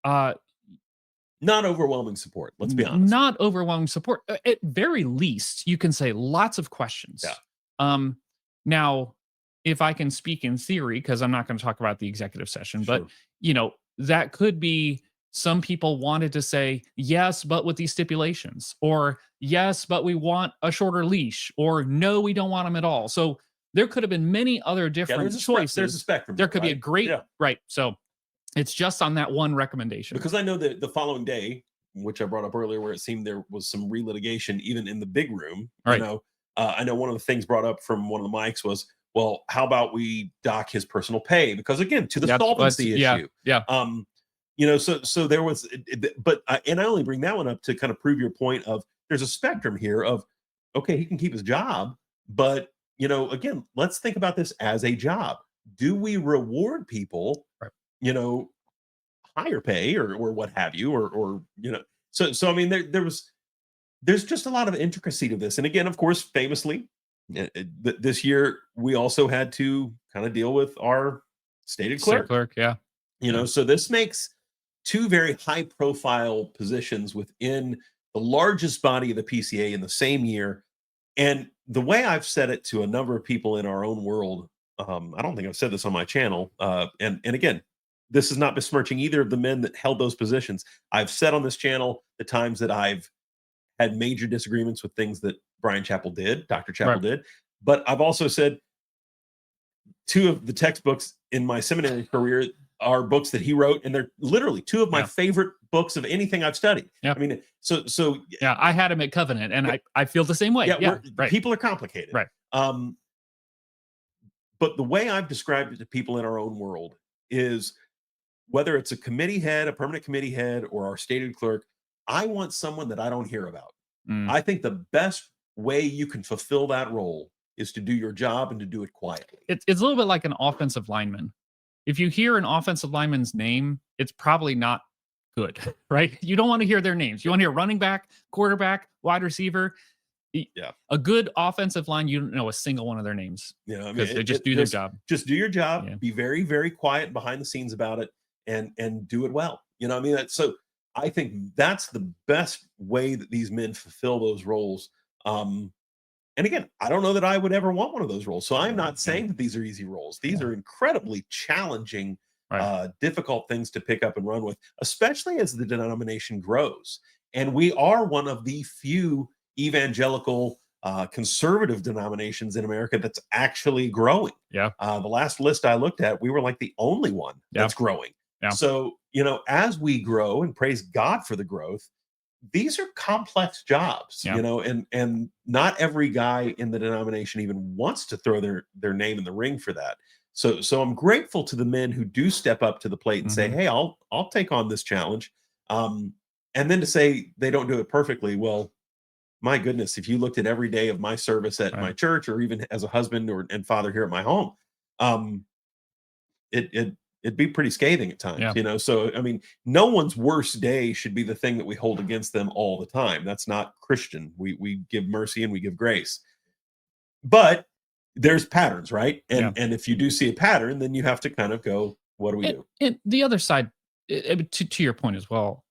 not overwhelming support. Let's be honest. not overwhelming support. At very least, you can say lots of questions. Yeah. Now, if I can speak in theory, because I'm not going to talk about the executive session, Sure. but that could be, some people wanted to say yes, but with these stipulations, or yes, but we want a shorter leash, or no, we don't want them at all. So there could have been many other different choices. There's a spectrum. There could be a great Yeah. right. So it's just on that one recommendation. Because I know that the following day, which I brought up earlier, where it seemed there was some relitigation even in the big room. Right. I know one of the things brought up from one of the mics was, well, how about we dock his personal pay? Because again, to the solvency issue. Yeah. So there was, and I only bring that one up to kind of prove your point of, there's a spectrum here of, okay, he can keep his job, but again, let's think about this as a job. Do we reward people, Right, higher pay or what have you, or so I mean, there's just a lot of intricacy to this. And again, of course, famously, this year we also had to kind of deal with our stated clerk. Yeah. So this makes 2 very high profile positions within the largest body of the PCA in the same year. And the way I've said it to a number of people in our own world, I don't think I've said this on my channel, and again, this is not besmirching either of the men that held those positions. I've said on this channel the times that I've had major disagreements with things that Brian Chappell did, Dr. Chappell did, but I've also said 2 of the textbooks in my seminary career are books that he wrote, and they're literally 2 of my favorite books of anything I've studied. Yeah. I mean, so yeah, I had him at Covenant, and I feel the same way. Yeah, right. People are complicated, right? But the way I've described it to people in our own world is, whether it's a committee head, a permanent committee head, or our stated clerk, I want someone that I don't hear about. I think the best way you can fulfill that role is to do your job and to do it quietly. It's a little bit like an offensive lineman. If you hear an offensive lineman's name, it's probably not good, right? You don't want to hear their names. You want to hear running back, quarterback, wide receiver. Yeah. A good offensive line, you don't know a single one of their names. Because they just do their job. Just do your job. Yeah. Be very, very quiet behind the scenes about it, and do it well. So I think that's the best way that these men fulfill those roles. And again, I don't know that I would ever want one of those roles. So I'm not saying that these are easy roles. These Yeah. are incredibly challenging, Right. difficult things to pick up and run with, especially as the denomination grows. And we are one of the few evangelical, conservative denominations in America that's actually growing. Yeah. The last list I looked at, we were like the only one Yeah. that's growing. Yeah. So, as we grow, and praise God for the growth, these are complex jobs, Yeah. and not every guy in the denomination even wants to throw their name in the ring for that. So I'm grateful to the men who do step up to the plate and say, Mhm. "Hey, I'll take on this challenge." Um, and then to say they don't do it perfectly, well, my goodness, if you looked at every day of my service at my Right. church, or even as a husband or and father here at my home, um, it'd be pretty scathing at times, Yeah. So I mean, no one's worst day should be the thing that we hold against them all the time. That's not Christian. We give mercy and we give grace. But there's patterns, right? And Yeah. and if you do see a pattern, then you have to kind of go, what do we And, do? and the other side, to your point as well,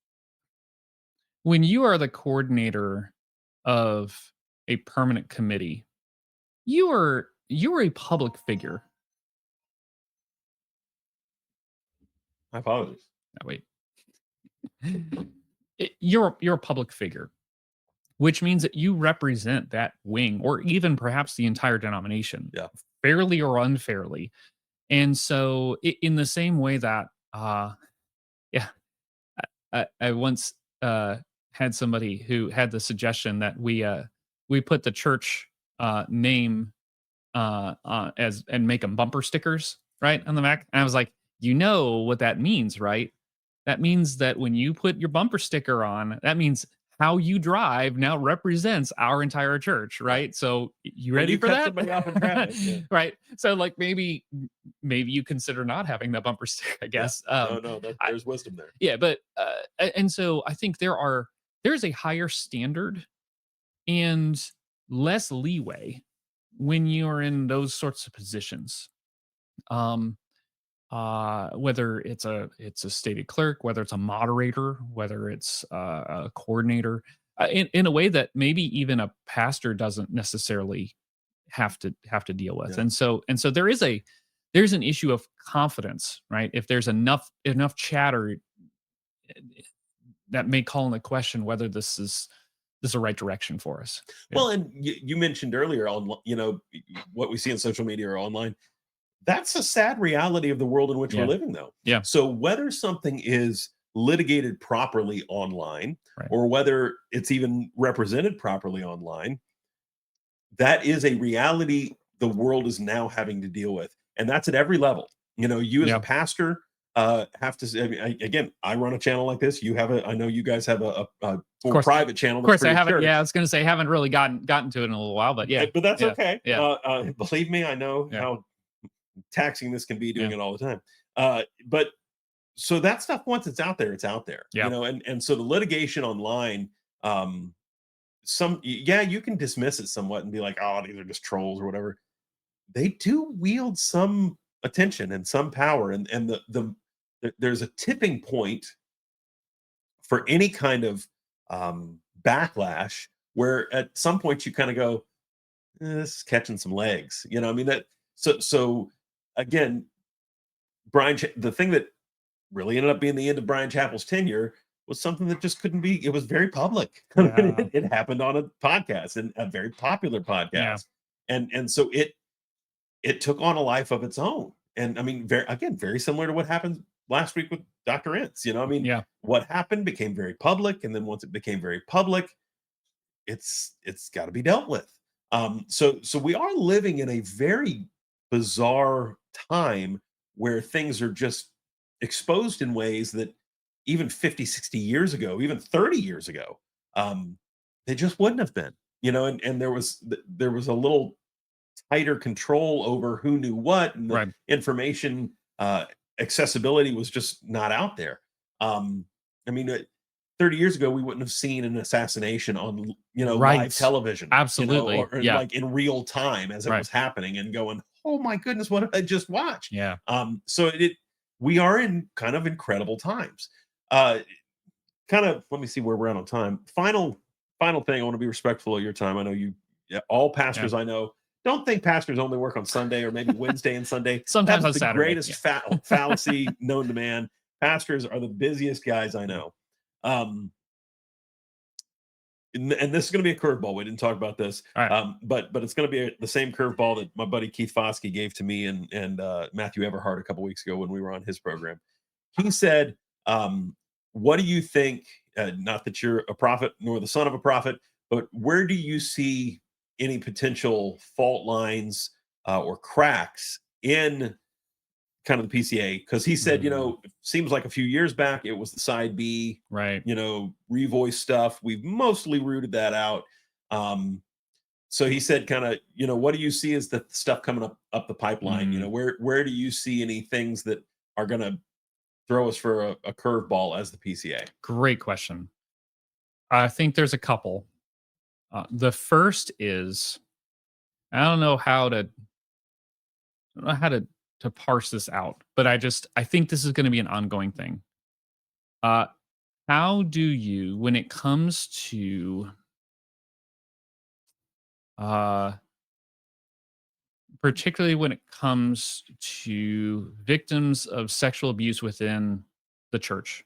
when you are the coordinator of a permanent committee, you are a public figure. I apologize. Oh, wait. You're a public figure, which means that you represent that wing or even perhaps the entire denomination, Yeah. fairly or unfairly. And so, in the same way that, yeah, I once had somebody who had the suggestion that we put the church name as and make them bumper stickers, right, on the Mac. And I was like, you know what that means, right? That means that when you put your bumper sticker on, that means how you drive now represents our entire church, right? So you When ready you for cut that? somebody off in traffic, yeah. Right. So like maybe you consider not having that bumper sticker, I Yeah. guess. No, I, there's wisdom there. yeah, but and so I think there's a higher standard and less leeway when you're in those sorts of positions. Um, whether it's a stated clerk, whether it's a moderator, whether it's a coordinator, in a way that maybe even a pastor doesn't necessarily have to deal with. Yeah. And so there's an issue of confidence, right? If there's enough chatter that may call into question whether this is the right direction for us. Yeah. Well, and you mentioned earlier on, what we see in social media or online. That's a sad reality of the world in which we're Yeah. living, though. Yeah. So whether something is litigated properly online, Right. or whether it's even represented properly online, that is a reality the world is now having to deal with. And that's at every level. You as a Yeah. pastor, have to say, I mean, again, I run a channel like this. I know you guys have a Of full course. private channel Of that's course, for I your haven't. Yeah, I church. was going to say I haven't really gotten to it in a little while, but yeah, But that's yeah, okay. yeah, Believe me, I know yeah, how taxing this can be, doing yeah, it all the time. But so that stuff, once it's out there, it's out there. yeah, And so the litigation online, um, yeah, you can dismiss it somewhat and be like, oh, these are just trolls or whatever. They do wield some attention and some power, and there's a tipping point for any kind of backlash, where at some point you kind of go, this is catching some legs. I mean, that so again, the thing that really ended up being the end of Brian Chappell's tenure was something that just couldn't be. It was very public. I mean, yeah, it happened on a podcast, and a very popular yeah, podcast, and so it took on a life of its own. And I mean, very similar to what happened last week with Dr. Ince. I mean, yeah, what happened became very public, and then once it became very public, it's got to be dealt with. So we are living in a very bizarre time where things are just exposed in ways that even 50, 60 years ago, even 30 years ago, um, they just wouldn't have been. And there was a little tighter control over who knew what, and the right, information, accessibility was just not out there. I mean, 30 years ago, we wouldn't have seen an assassination on, live right, television, absolutely, or yeah, like in real time as it right, was happening, and going, oh my goodness, what did I just watch? yeah, So we are in kind of incredible times. Uh, Kind of, let me see where we're at on time. Final thing, I want to be respectful of your time. I know Yeah, all Yeah. pastors I know don't think pastors only work on Sunday or maybe Wednesday and Sunday. That Sometimes is on the Saturday. greatest Yeah. fallacy known to man. Pastors are the busiest guys I know. Um, and this is going to be a curveball. We didn't talk about this, All right. but it's going to be the same curveball that my buddy Keith Foskey gave to me and Matthew Everhart a couple weeks ago when we were on his program. He said, "What do you think? Not that you're a prophet nor the son of a prophet, but where do you see any potential fault lines or cracks in kind of the PCA?" Because he said, it seems like a few years back it was the side B, Right. revoice stuff. We've mostly rooted that out. So he said, kind of, what do you see as the stuff coming up the pipeline? Mm, Where do you see any things that are going to throw us for a curveball as the PCA? great question. I think there's a couple. The first is I don't know how to I don't know how to parse this out, but I think this is going to be an ongoing thing. Uh, how do you, when it comes to uh, particularly when it comes to victims of sexual abuse within the church,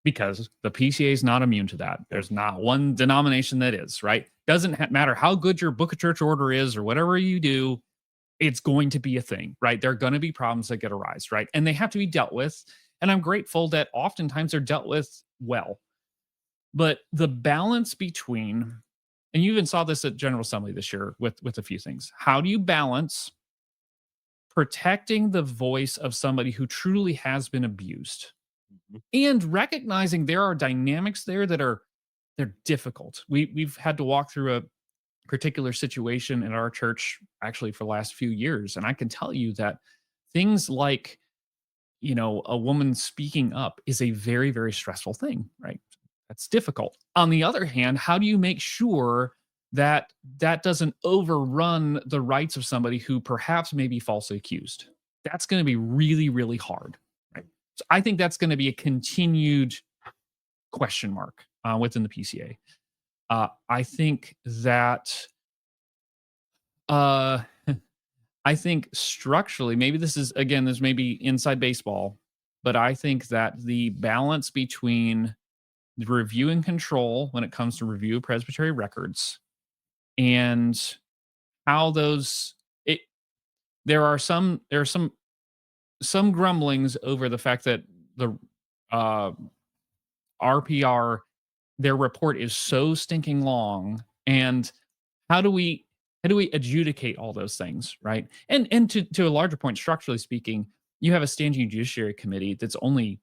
because the PCA is not immune to that. There's not one denomination that is, right? Doesn't matter how good your book of church order is or whatever you do, it's going to be a thing, right? There are going to be problems that get arise, right? And they have to be dealt with. And I'm grateful that oftentimes they're dealt with well. But the balance between, and you even saw this at General Assembly this year with a few things. How do you balance protecting the voice of somebody who truly has been abused Mhm. and recognizing there are dynamics there that are they're difficult. We've had to walk through a particular situation in our church actually for the last few years, and I can tell you that things like a woman speaking up is a very, very stressful thing, right? That's difficult. On the other hand, how do you make sure that that doesn't overrun the rights of somebody who perhaps may be falsely accused? That's going to be really, really hard, right? So I think that's going to be a continued question mark within the PCA. I think that uh, I think structurally, maybe this may be inside baseball, but I think that the balance between the review and control when it comes to review of Presbytery records and how those it there are some grumblings over the fact that the uh, RPR their report is so stinking long, and how do we adjudicate all those things, right? And to a larger point, structurally speaking, you have a standing judiciary committee that's only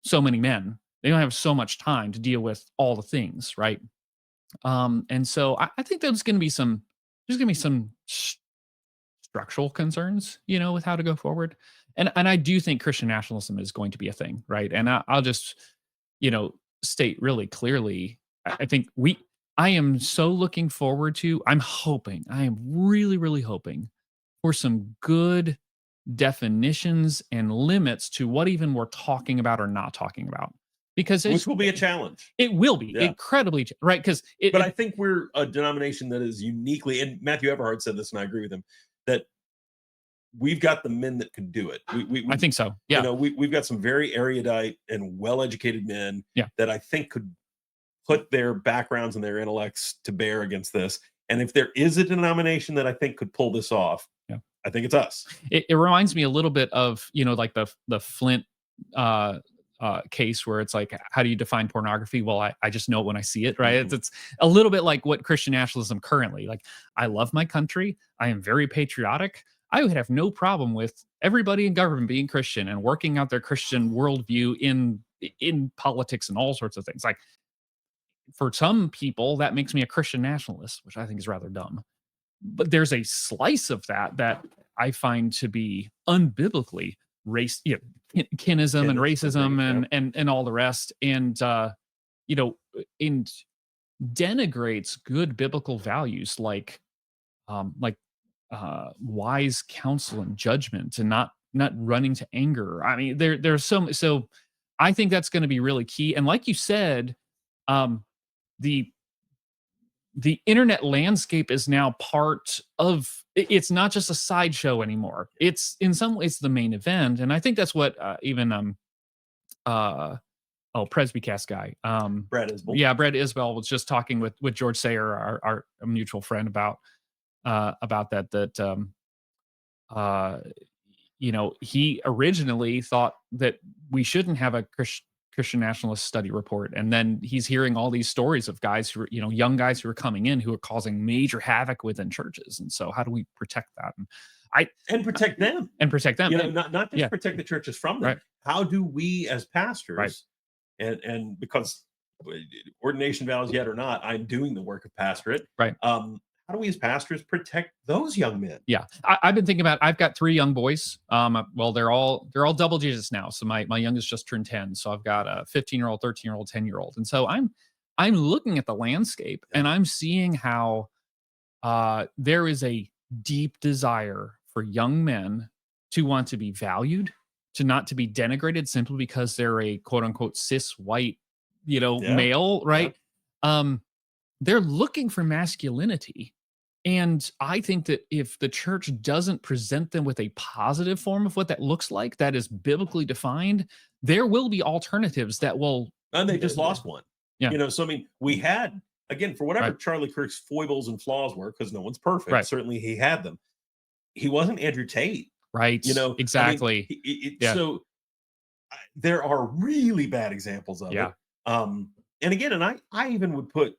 so many men. They don't have so much time to deal with all the things, right? And so I think there's gonna be some structural concerns, with how to go forward. And I do think Christian nationalism is going to be a thing, right? And I'll just, state really clearly. I think I am so looking forward to. I am really, really hoping for some good definitions and limits to what even we're talking about or not talking about, because Which will be a challenge. it will be Yeah. incredibly right because But I think we're a denomination that is uniquely, and Matthew Everhart said this, and I agree with him, that we've got the men that could do it. I think so. Yeah. We've got some very erudite and well-educated men Yeah. that I think could put their backgrounds and their intellects to bear against this. And if there is a denomination that I think could pull this off, Yeah. I think it's us. It reminds me a little bit of like the Flint case where it's like, how do you define pornography? Well, I just know it when I see it, right? It's a little bit like what Christian nationalism currently. Like, I love my country. I am very patriotic. I would have no problem with everybody in government being Christian and working out their Christian worldview in politics and all sorts of things. Like, for some people, that makes me a Christian nationalist, which I think is rather dumb. But there's a slice of that I find to be unbiblically kinism and racism and all the rest, and you know, and denigrates good biblical values like wise counsel and judgment, and not running to anger. I mean, there's so I think that's going to be really key. And like you said, um, the the internet landscape is now part of it's not just a sideshow anymore. It's in some ways the main event. And I think that's what even Presbycast guy. Brad Isbell. Yeah, Brad Isbell was just talking with George Sayer, our mutual friend, about that. He originally thought that we shouldn't have a Christian nationalist study report, and then he's hearing all these stories of guys who are, young guys who are coming in who are causing major havoc within churches. And so, how do we protect that? And protect them. And protect them. Not just protect the churches from them. Right. How do we as pastors, right. and because ordination vows yet or not, I'm doing the work of pastorate. Right. How do we as pastors protect those young men? Yeah. I've been thinking about, I've got 3 young boys. Well, they're all double digits now. So my youngest just turned 10. So I've got a 15-year-old, 13-year-old, 10-year-old. And so I'm looking at the landscape and I'm seeing how there is a deep desire for young men to want to be valued, to not to be denigrated simply because they're a quote unquote cis white, male, right? Yeah. They're looking for masculinity. And I think that if the church doesn't present them with a positive form of what that looks like, that is biblically defined, there will be alternatives that will. And they just lost one. Yeah. So I mean, we had, again, for whatever right. Charlie Kirk's foibles and flaws were, because no one's perfect. Right. Certainly he had them. He wasn't Andrew Tate. Right. Exactly. I mean, So there are really bad examples of it. And again, and I even would put,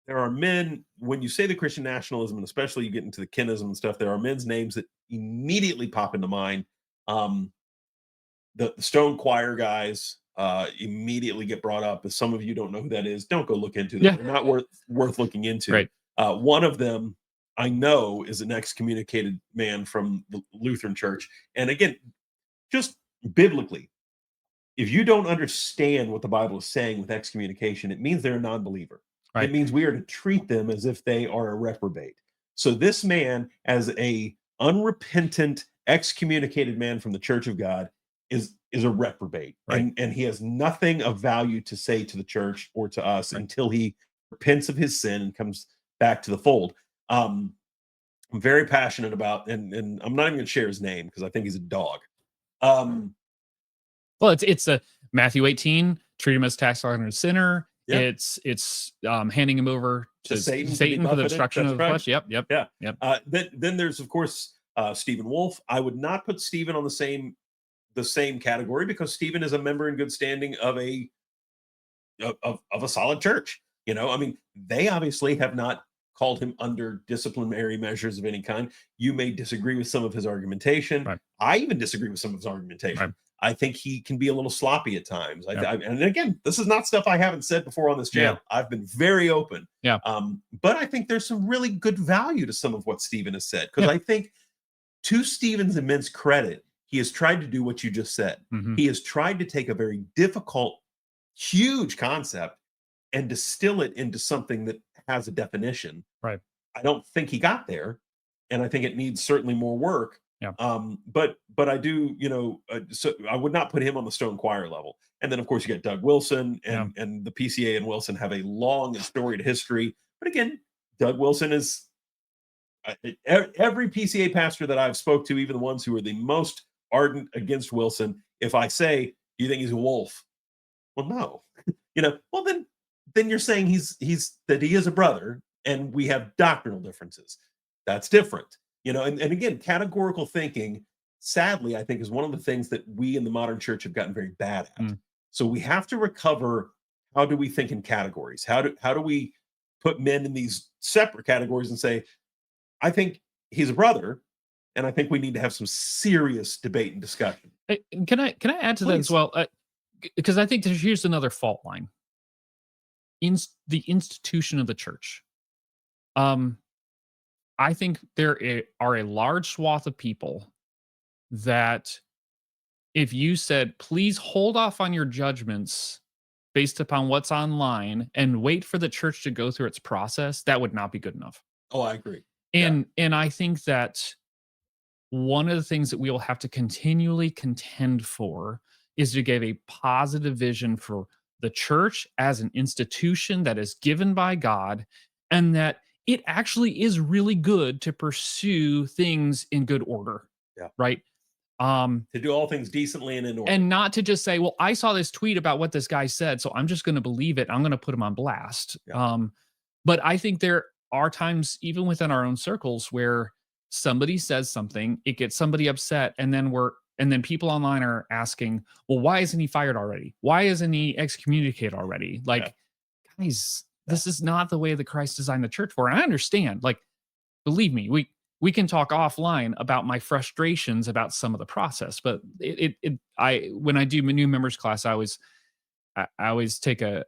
there are men, when you say the Christian nationalism, and especially you get into the kinism and stuff, there are men's names that immediately pop into mind. The Stone Choir guys immediately get brought up. If some of you don't know who that is, don't go look into them. Yeah. They're not worth looking into. Right. One of them I know is an excommunicated man from the Lutheran Church. And again, just biblically, if you don't understand what the Bible is saying with excommunication, it means they're a non-believer. Right. It means we are to treat them as if they are a reprobate. So this man, as a unrepentant, excommunicated man from the Church of God, is a reprobate. Right. And he has nothing of value to say to the church or to us until he repents of his sin and comes back to the fold. I'm very passionate about, and I'm not even going to share his name because I think he's a dog. Well, it's a Matthew 18, treat him as tax collector and sinner. Yep. It's handing him over to Satan for the destruction of the flesh. Yep. Then there's, of course, Stephen Wolf. I would not put Stephen on the same category because Stephen is a member in good standing of a solid church. I mean, they obviously have not called him under disciplinary measures of any kind. You may disagree with some of his argumentation. Right. I even disagree with some of his argumentation. Right. I think he can be a little sloppy at times. And again, this is not stuff I haven't said before on this channel. Yeah. I've been very open. Yeah. But I think there's some really good value to some of what Stephen has said. Because I think, to Stephen's immense credit, he has tried to do what you just said. Mm-hmm. He has tried to take a very difficult, huge concept and distill it into something that has a definition. Right. I don't think he got there. And I think it needs certainly more work. Yeah. But I do, so I would not put him on the Stone Choir level. And then, of course, you got Doug Wilson and the PCA and Wilson have a long and storied history. But again, Doug Wilson is every PCA pastor that I've spoke to, even the ones who are the most ardent against Wilson. If I say, do you think he's a wolf? Well, no, well, then you're saying he is a brother and we have doctrinal differences. That's different. And again, categorical thinking, sadly, I think is one of the things that we in the modern church have gotten very bad at. So we have to recover, how do we think in categories? How do we put men in these separate categories and say, I think he's a brother, and I think we need to have some serious debate and discussion. Can I add to that as well? Because I think here's another fault line. In the institution of the church. I think there are a large swath of people that if you said, please hold off on your judgments based upon what's online and wait for the church to go through its process, that would not be good enough. Oh, I agree. And I think that one of the things that we will have to continually contend for is to give a positive vision for the church as an institution that is given by God and that it actually is really good to pursue things in good order. Yeah. Right. To do all things decently and in order. And not to just say, well, I saw this tweet about what this guy said, so I'm just going to believe it. I'm going to put him on blast. Yeah. But I think there are times, even within our own circles, where somebody says something, it gets somebody upset, and then people online are asking, well, why isn't he fired already? Why isn't he excommunicated already? Like, guys, this is not the way that Christ designed the church for. And I understand, like, believe me, we can talk offline about my frustrations about some of the process, but when I do new members class, I always take a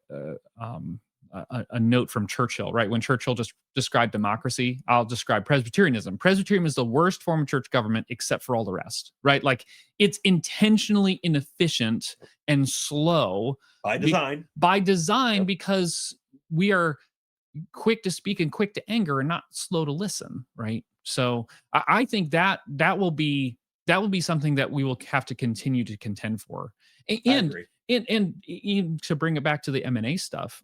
note from Churchill, right? When Churchill just described democracy, I'll describe Presbyterianism. Presbyterianism is the worst form of church government except for all the rest, right? Like, it's intentionally inefficient and slow by design. Yep. Because we are quick to speak and quick to anger and not slow to listen, right? So I think that will be something that we will have to continue to contend for. And to bring it back to the M&A stuff,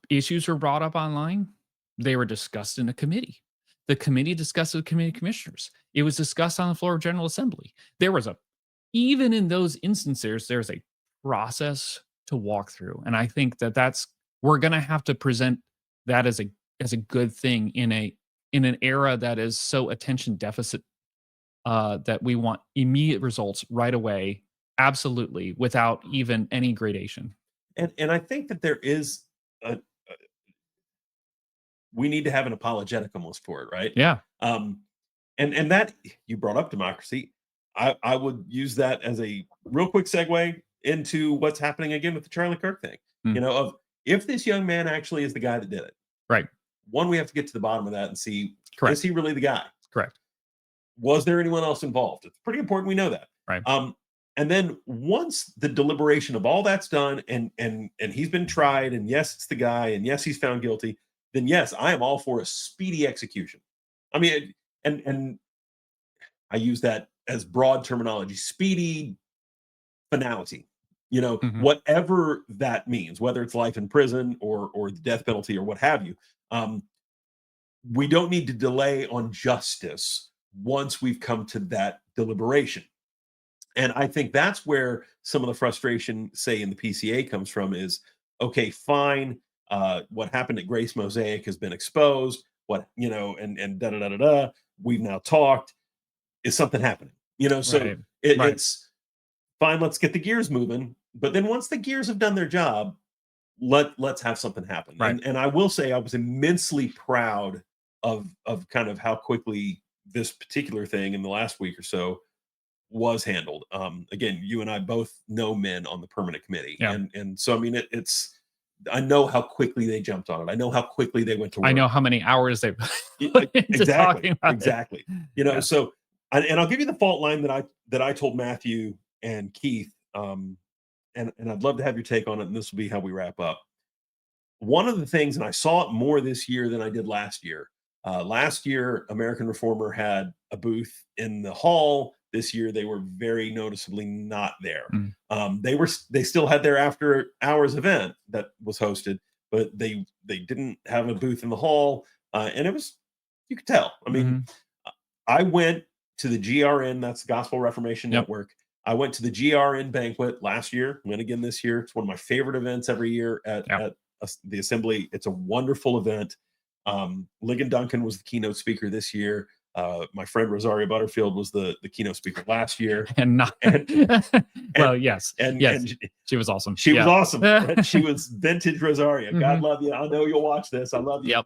issues were brought up online. They were discussed in a committee. The committee discussed with committee commissioners. It was discussed on the floor of General Assembly. Even in those instances, there's a process to walk through. And I think we're going to have to present that as a good thing in an era that is so attention deficit, that we want immediate results right away. Absolutely. Without even any gradation. And I think that there is we need to have an apologetic almost for it, right? Yeah. And that, you brought up democracy. I would use that as a real quick segue into what's happening again with the Charlie Kirk thing. Of if this young man actually is the guy that did it. Right. One, we have to get to the bottom of that and see, correct, is he really the guy? Correct. Was there anyone else involved? It's pretty important we know that. Right. And then once the deliberation of all that's done and he's been tried, and yes, it's the guy, and yes, he's found guilty, then yes, I am all for a speedy execution. I mean, and I use that as broad terminology, speedy finality, whatever that means, whether it's life in prison or the death penalty or what have you. We don't need to delay on justice once we've come to that deliberation. And I think that's where some of the frustration, say, in the PCA comes from is, okay, fine. What happened at Grace Mosaic has been exposed. And da da da da da. We've now talked. Is something happening? So it's fine. Let's get the gears moving. But then once the gears have done their job, let's have something happen. Right. And I will say I was immensely proud of kind of how quickly this particular thing in the last week or so was handled. Again, you and I both know men on the permanent committee. Yeah. And so, I mean, I know how quickly they jumped on it. I know how quickly they went to work. I know how many hours they put into talking about exactly. it. So, and I'll give you the fault line that I told Matthew and Keith, and I'd love to have your take on it, and this will be how we wrap up. One of the things, and I saw it more this year than I did last year. Last year, American Reformer had a booth in the hall. This year, they were very noticeably not there. They still had their after hours event that was hosted, but they didn't have a booth in the hall, and it was, you could tell. I mean, I went to the GRN, that's the Gospel Reformation Network. I went to the GRN banquet last year, went again this year. It's one of my favorite events every year at the Assembly. It's a wonderful event. Ligon Duncan was the keynote speaker this year. My friend Rosaria Butterfield was the keynote speaker last year. Well, yes. And she was awesome. She was awesome. She was vintage Rosaria. God love you. I know you'll watch this. I love you. Yep.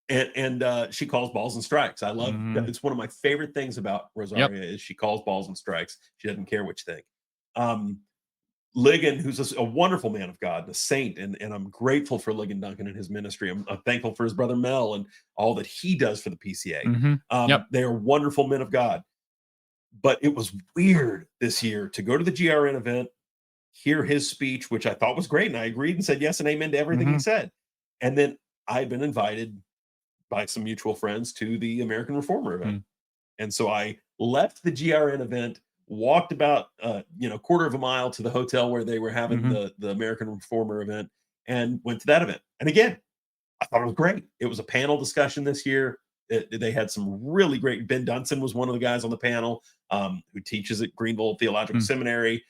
And she calls balls and strikes. I love that. It's one of my favorite things about Rosaria is she calls balls and strikes. She doesn't care what you think. Ligon, who's a wonderful man of God, a saint, and I'm grateful for Ligon Duncan and his ministry. I'm thankful for his brother Mel and all that he does for the PCA. They are wonderful men of God. But it was weird this year to go to the GRN event, hear his speech, which I thought was great, and I agreed and said yes and amen to everything he said. And then I'd been invited by some mutual friends to the American Reformer event. And so I left the GRN event walked about quarter of a mile to the hotel where they were having Mhm. the American Reformer event, and went to that event. And again, I thought it was great. It was a panel discussion this year. They had some really great. Ben Dunson was one of the guys on the panel, who teaches at Greenville Theological Mm. Seminary.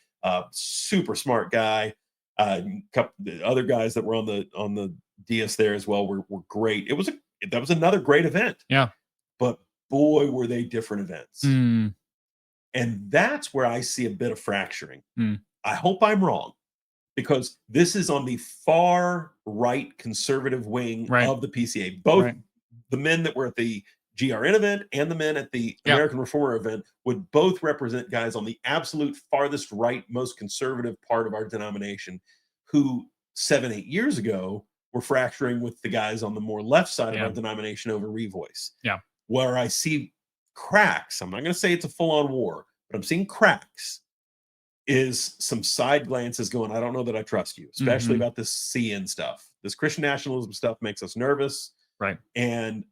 Super smart guy. The other guys that were on the DS there as well were great. That was another great event. Yeah. But boy, were they different events. Mm. And that's where I see a bit of fracturing. Mm. I hope I'm wrong, because this is on the far right conservative wing Right. of the PCA. Both Right. the men that were at the GRN event and the men at the Yeah. American Reformer event would both represent guys on the absolute farthest right, most conservative part of our denomination, who 7-8 years ago were fracturing with the guys on the more left side of Yeah. our denomination over revoice. Yeah. Where I see cracks, I'm not going to say it's a full-on war, but I'm seeing cracks, is some side glances going, I don't know that I trust you, especially Mhm. about this CN stuff. This Christian nationalism stuff makes us nervous. Right. And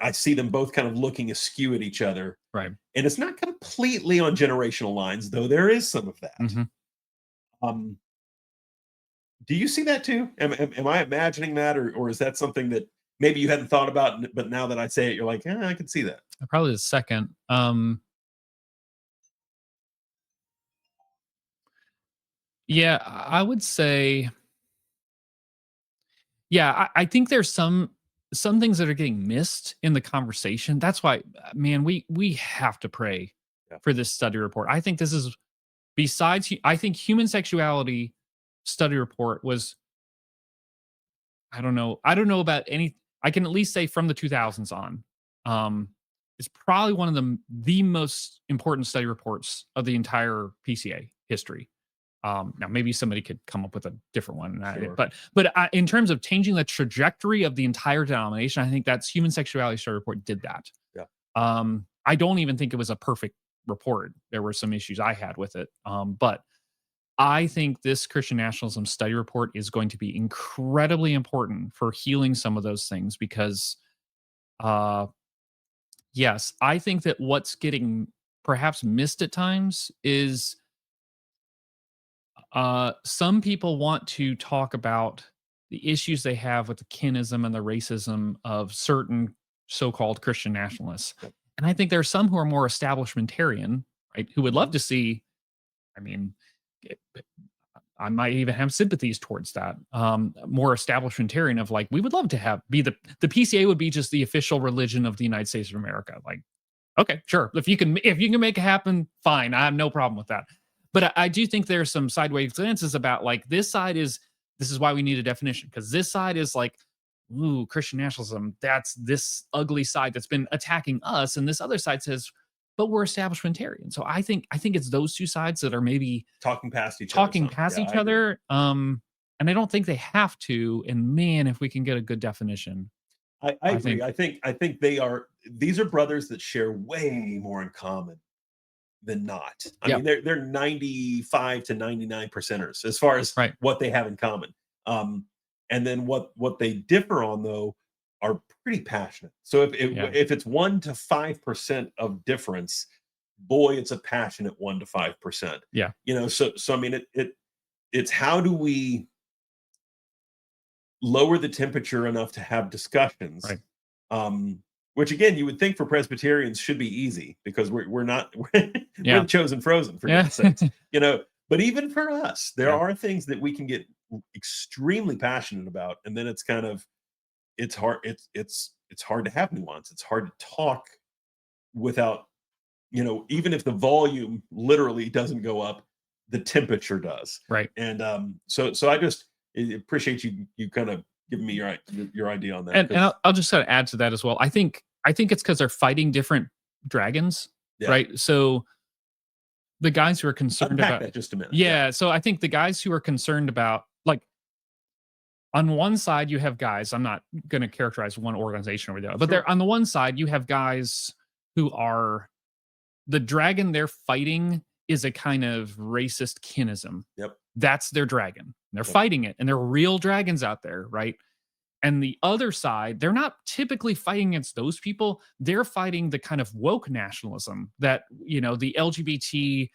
I see them both kind of looking askew at each other. Right. And it's not completely on generational lines, though there is some of that. Mhm. Do you see that too? Am I imagining that, or is that something that maybe you hadn't thought about, but now that I say it, you're like, I can see that. Probably the second. Yeah, I would say, yeah, I think there's some things that are getting missed in the conversation. That's why, man, we have to pray Yeah. for this study report. I think this is, I think human sexuality study report was, I don't know. I don't know about any. I can at least say from the 2000s on, it's probably one of the most important study reports of the entire PCA history. Now maybe somebody could come up with a different one, Sure. but in terms of changing the trajectory of the entire denomination, I think that's human sexuality study report did that. Yeah. I don't even think it was a perfect report. There were some issues I had with it, but I think this Christian nationalism study report is going to be incredibly important for healing some of those things because, yes, I think that what's getting perhaps missed at times is some people want to talk about the issues they have with the kinism and the racism of certain so-called Christian nationalists. Yep. And I think there are some who are more establishmentarian, right, who would love Mhm. to see, I mean, I might even have sympathies towards that. More establishmentarian of like, we would love to be the PCA would be just the official religion of the United States of America. Like, okay, sure. If you can make it happen, fine. I have no problem with that. But I do think there's some sideways glances about like this is why we need a definition, because this side is like, ooh, Christian nationalism, that's this ugly side that's been attacking us. And this other side says, but we're establishmentarian. So I think it's those two sides that are maybe Talking past each talking other. past Yeah, each I agree. other. And I don't think they have to. And man, if we can get a good definition, I I agree. think, I think these are brothers that share way more in common than not. I yeah, mean, they're 95 to 99 percenters as far as right. what they have in common. Um, and then what they differ on though are pretty passionate. So Yeah, if it's 1 to 5% of difference, boy, it's a passionate 1 to 5%. yeah, So I mean it's how do we lower the temperature enough to have discussions, right. um, which again you would think for Presbyterians should be easy because we're not we're Yeah. the chosen frozen for Yeah. goodness sakes, but even for us there Yeah. are things that we can get extremely passionate about, and then it's kind of it's hard it's hard to have nuance, it's hard to talk without, even if the volume literally doesn't go up, the temperature does. Right. And so I just appreciate you kind of giving me your idea on that, And because I'll just kind of add to that as well. I think it's because they're fighting different dragons, yeah, right? So the guys who are concerned unpack about, that just a minute. Yeah, yeah. So I think the guys who are concerned about, like, on one side you have guys. I'm not going to characterize one organization over the other, but sure. they're on the one side you have guys who are the dragon they're fighting is a kind of racist kinism. Yep. That's their dragon. They're Yep. fighting it, and there are real dragons out there, right? And the other side, they're not typically fighting against those people. They're fighting the kind of woke nationalism that, the LGBT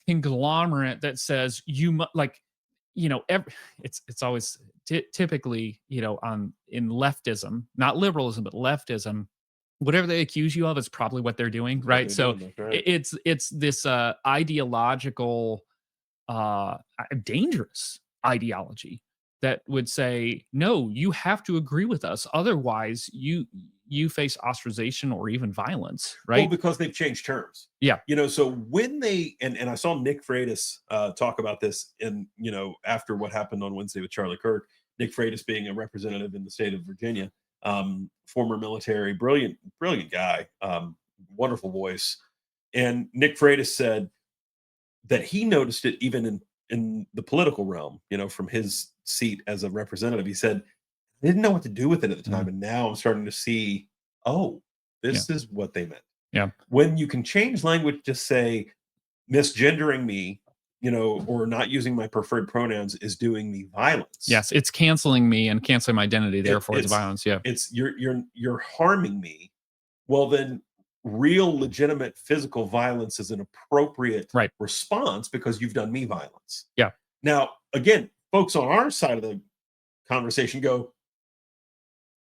conglomerate that says like, it's always typically, on in leftism, not liberalism, but leftism, whatever they accuse you of is probably what they're doing, What right? they're So doing, that's right. it's this ideological, dangerous ideology that would say, no, you have to agree with us, otherwise you face ostracization or even violence, Well, right? because they've changed terms. Yeah. So when they and I saw Nick Freitas talk about this in, after what happened on Wednesday with Charlie Kirk. Nick Freitas being a representative in the state of Virginia, former military, brilliant, brilliant guy, wonderful voice. And Nick Freitas said that he noticed it even in the political realm, from his seat as a representative. He said, I didn't know what to do with it at the time. Mhm. And now I'm starting to see, oh, Yeah. this is what they meant. Yeah. When you can change language to say misgendering me, or not using my preferred pronouns is doing me violence. Yes, it's canceling me and canceling my identity, therefore it's it's violence. Yeah. it's you're harming me. Well, then real legitimate physical violence is an appropriate Right. response because you've done me violence. Yeah. Now, again, folks on our side of the conversation go,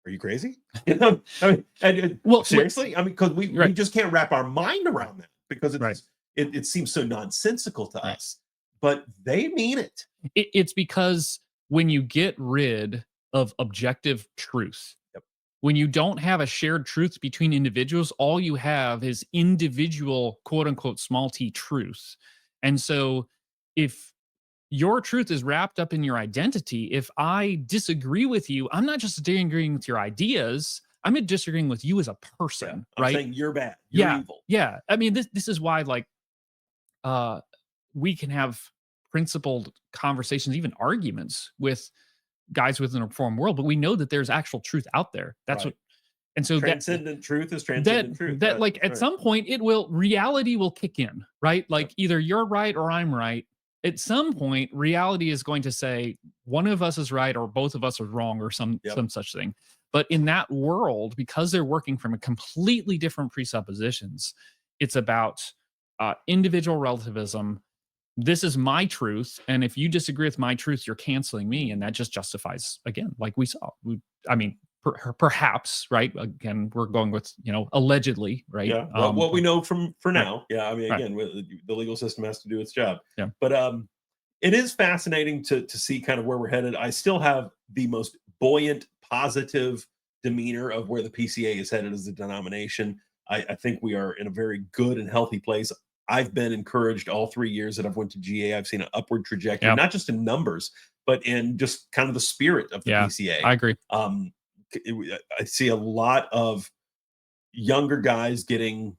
are you crazy? I mean, Well, seriously? I mean, because we right. just can't wrap our mind around that because Right. it seems so nonsensical to Right. us, but they mean it. It's because when you get rid of objective truth, Yep. when you don't have a shared truth between individuals, all you have is individual quote unquote small t truth. And so if your truth is wrapped up in your identity, if I disagree with you, I'm not just disagreeing with your ideas, I'm disagreeing with you as a person, I'm right? saying you're bad. You're Yeah. evil. Yeah. I mean, this is why, like, we can have principled conversations, even arguments with guys within a reform world, but we know that there's actual truth out there. That's Right. what, and so Transcendent truth is that transcendent truth. that like That's at right. some point reality will kick in, right? Like either you're right or I'm right. At some point, reality is going to say one of us is right or both of us are wrong or some such thing. But in that world, because they're working from a completely different presuppositions, it's about individual relativism. This is my truth, and if you disagree with my truth, you're canceling me, and that just justifies, again, like we saw. I mean, perhaps, right? Again, we're going with allegedly, right? Yeah. Well, what we know for right. now. Yeah. I mean, Right. again, the legal system has to do its job. Yeah. But it is fascinating to see kind of where we're headed. I still have the most buoyant, positive demeanor of where the PCA is headed as a denomination. I think we are in a very good and healthy place. I've been encouraged all 3 years that I've went to GA. I've seen an upward trajectory, not just in numbers, but in just kind of the spirit of the PCA. I agree. I see a lot of younger guys getting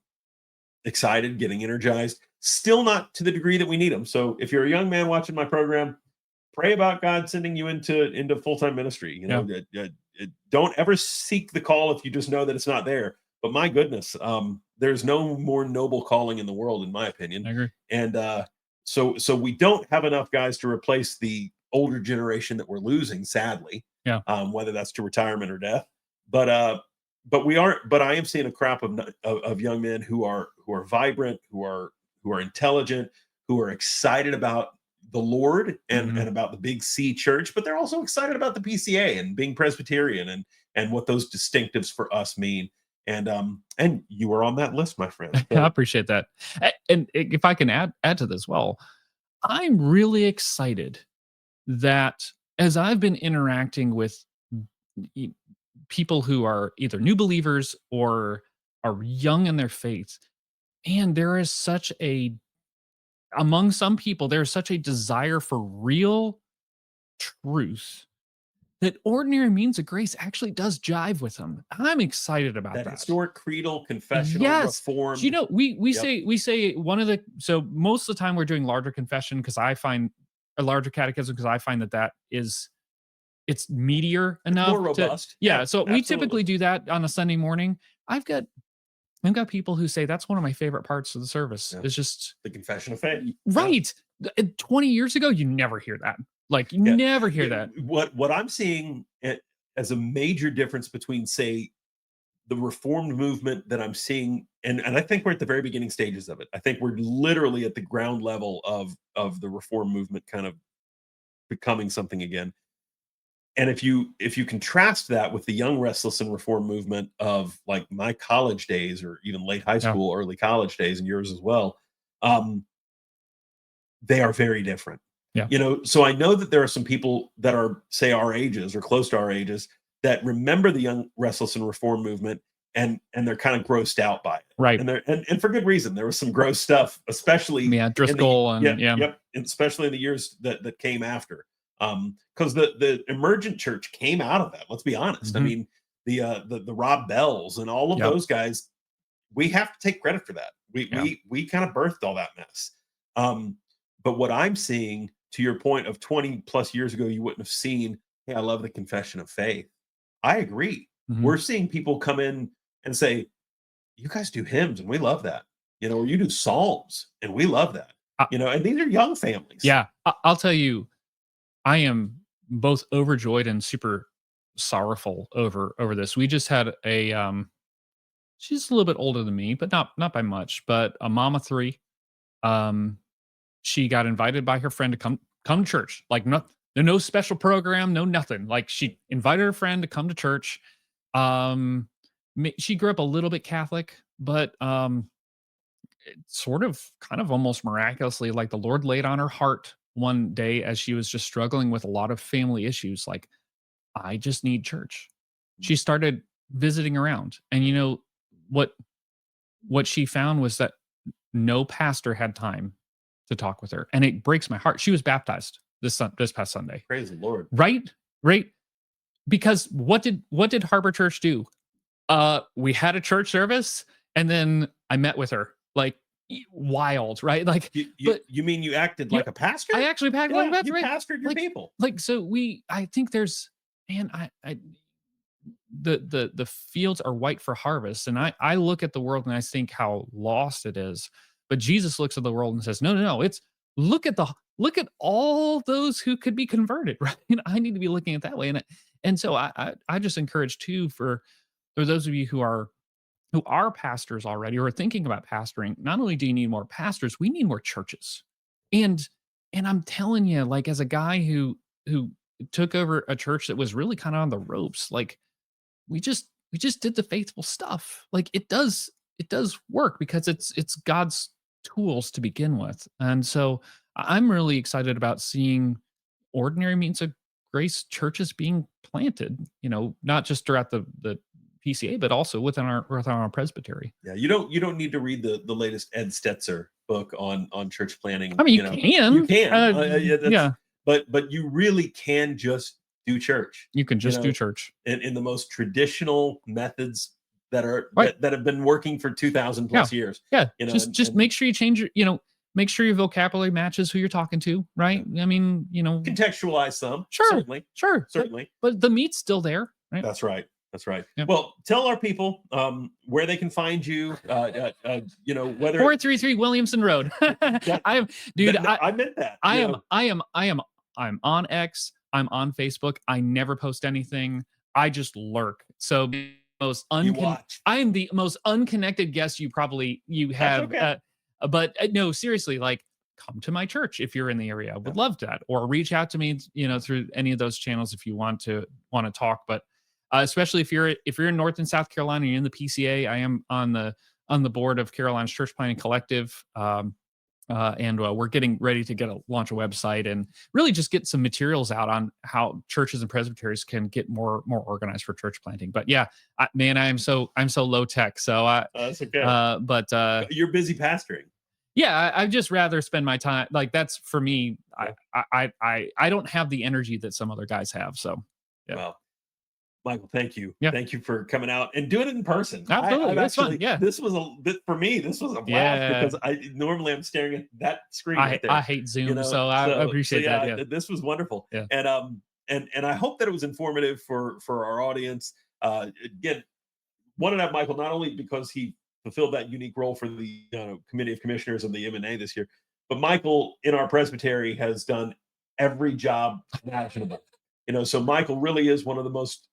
excited, getting energized, still not to the degree that we need them. So if you're a young man watching my program, pray about God sending you into full-time ministry. Don't ever seek the call if you just know that it's not there. But my goodness, there's no more noble calling in the world, in my opinion. I agree. And so we don't have enough guys to replace the older generation that we're losing, sadly. Yeah. Whether that's to retirement or death. But I am seeing a crop of young men who are vibrant, who are intelligent, who are excited about the Lord and about the Big C Church, but they're also excited about the PCA and being Presbyterian and what those distinctives for us mean. And you were on that list, my friend. So. I appreciate that. And if I can add to this, well, I'm really excited that as I've been interacting with people who are either new believers or are young in their faith, and there is such among some people, there's such a desire for real truth that ordinary means of grace actually does jive with them. I'm excited about that. Historic creedal confessional reform. We say one of the, so most of the time we're doing larger confession because I find a larger catechism because I find that is it's meatier enough, more robust. So absolutely. we typically do that on a Sunday morning. I've got people who say that's one of my favorite parts of the service. It's just the confession of faith. Right. 20 years ago, you never hear that. Like you never hear that. What I'm seeing, and as a major difference between, say, the reformed movement that I'm seeing, and I think we're at the very beginning stages of it. I think we're literally at the ground level of the reform movement kind of becoming something again. And if you contrast that with the young, restless, and reform movement of like my college days, or even late high Yeah. school, early college days, and yours as well, um, they are very different. Yeah. So I know that there are some people that are, say, our ages or close to our ages, that remember the young, restless, and reform movement, and they're kind of grossed out by it. Right. And for good reason. There was some gross stuff, especially Yeah. in Driscoll and yep, especially in the years that came after. Because the emergent church came out of that. Let's be honest. I Mhm. mean, the Rob Bells and all of Yep. those guys, we have to take credit for that. Yeah. We kind of birthed all that mess. But what I'm seeing, to your point of 20 plus years ago, you wouldn't have seen, hey, I love the confession of faith. I agree. Mhm. We're seeing people come in and say, you guys do hymns and we love that. Or you do psalms and we love that. Uh, And these are young families. Yeah. I'll tell you, I am both overjoyed and super sorrowful over this. We just had a she's a little bit older than me, but not by much, but a mama 3. Um she got invited by her friend to come to church. Like no special program, no nothing. Like she invited her friend to come to church. Um she grew up a little bit Catholic, but sort of kind of almost miraculously, like the Lord laid on her heart one day as she was just struggling with a lot of family issues, like, I just need church. She started visiting around, and what she found was that no pastor had time to talk with her, and it breaks my heart. She was baptized this past Sunday. Praise the Lord. Right? Right? Because what did Harbor Church do? We had a church service, and then I met with her. Like, wild, right? Like, but You mean you acted yeah, like a pastor? I actually packed like Yeah, that, you right? pastored your Like, people. so I think there's, man, I the fields are white for harvest, and I look at the world and I think how lost it is, but Jesus looks at the world and says, no, no, no, it's look at all those who could be converted, right? And I need to be looking at that way, and so I just encourage too for those of you who are pastors already or are thinking about pastoring. Not only do you need more pastors, we need more churches. And I'm telling you, like, as a guy who took over a church that was really kind of on the ropes, like, we just did the faithful stuff. Like, it does work because it's God's tools to begin with. And so I'm really excited about seeing ordinary means of grace churches being planted, not just throughout the PCA, but also within our presbytery. Yeah, you don't need to read the latest Ed Stetzer book on church planning. I mean, You you can. can. Yeah, Yeah, but you really can just do church. you can You just do know, church. in the most traditional methods that are Right. that have been working for 2,000 Yeah. plus years. Yeah. Just And make sure you change make sure your vocabulary matches who you're talking to, right? I mean, contextualize some, sure, certainly, sure. certainly. But the meat's still there, right? That's right. That's right. Yep. Well, tell our people where they can find you. Whether 433 Williamson Road. I'm dude, I meant that. I'm on X, I'm on Facebook. I never post anything. I just lurk. So You watch. I am the most unconnected guest you That's have. okay. But no, seriously, like, come to my church if you're in the area. I would love that. Or reach out to me, through any of those channels if you want to talk. But especially if you're in North and South Carolina, you're in the PCA. I am on the board of Carolina's Church Planning Collective. And we're getting ready to launch a website and really just get some materials out on how churches and presbyteries can get more organized for church planting. But yeah, I'm so low tech. So That's okay. but You're busy pastoring. yeah, I'd just rather spend my time, like, that's for me. Yeah. I don't have the energy that some other guys have. So yeah. Well, Michael, thank you. Yeah. Thank you for coming out and doing it in person. Absolutely. I've That's fun. Yeah. This was a bit for me. This was a blast Yeah. because normally I'm staring at that screen right there. I hate Zoom, so I appreciate yeah, that. Yeah. This was wonderful. Yeah. And I hope that it was informative for our audience. Again, wanted to have Michael not only because he fulfilled that unique role for the committee of commissioners of the M&A this year, but Michael in our presbytery has done every job imaginable. You know, so Michael really is one of the most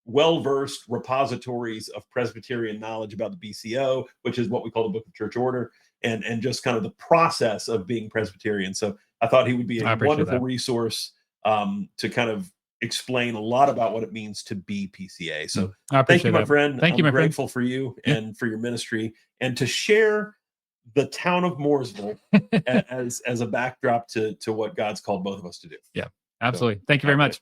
well-versed repositories of Presbyterian knowledge about the BCO, which is what we call the Book of Church Order, and just kind of the process of being Presbyterian. So I thought he would be I a appreciate wonderful that. resource to kind of explain a lot about what it means to be PCA. So I thank you, appreciate my that. friend. Thank you, I'm my friend. grateful for you Yeah. and for your ministry, and to share the town of Mooresville as a backdrop to what God's called both of us to do. Yeah, absolutely. Thank you very much.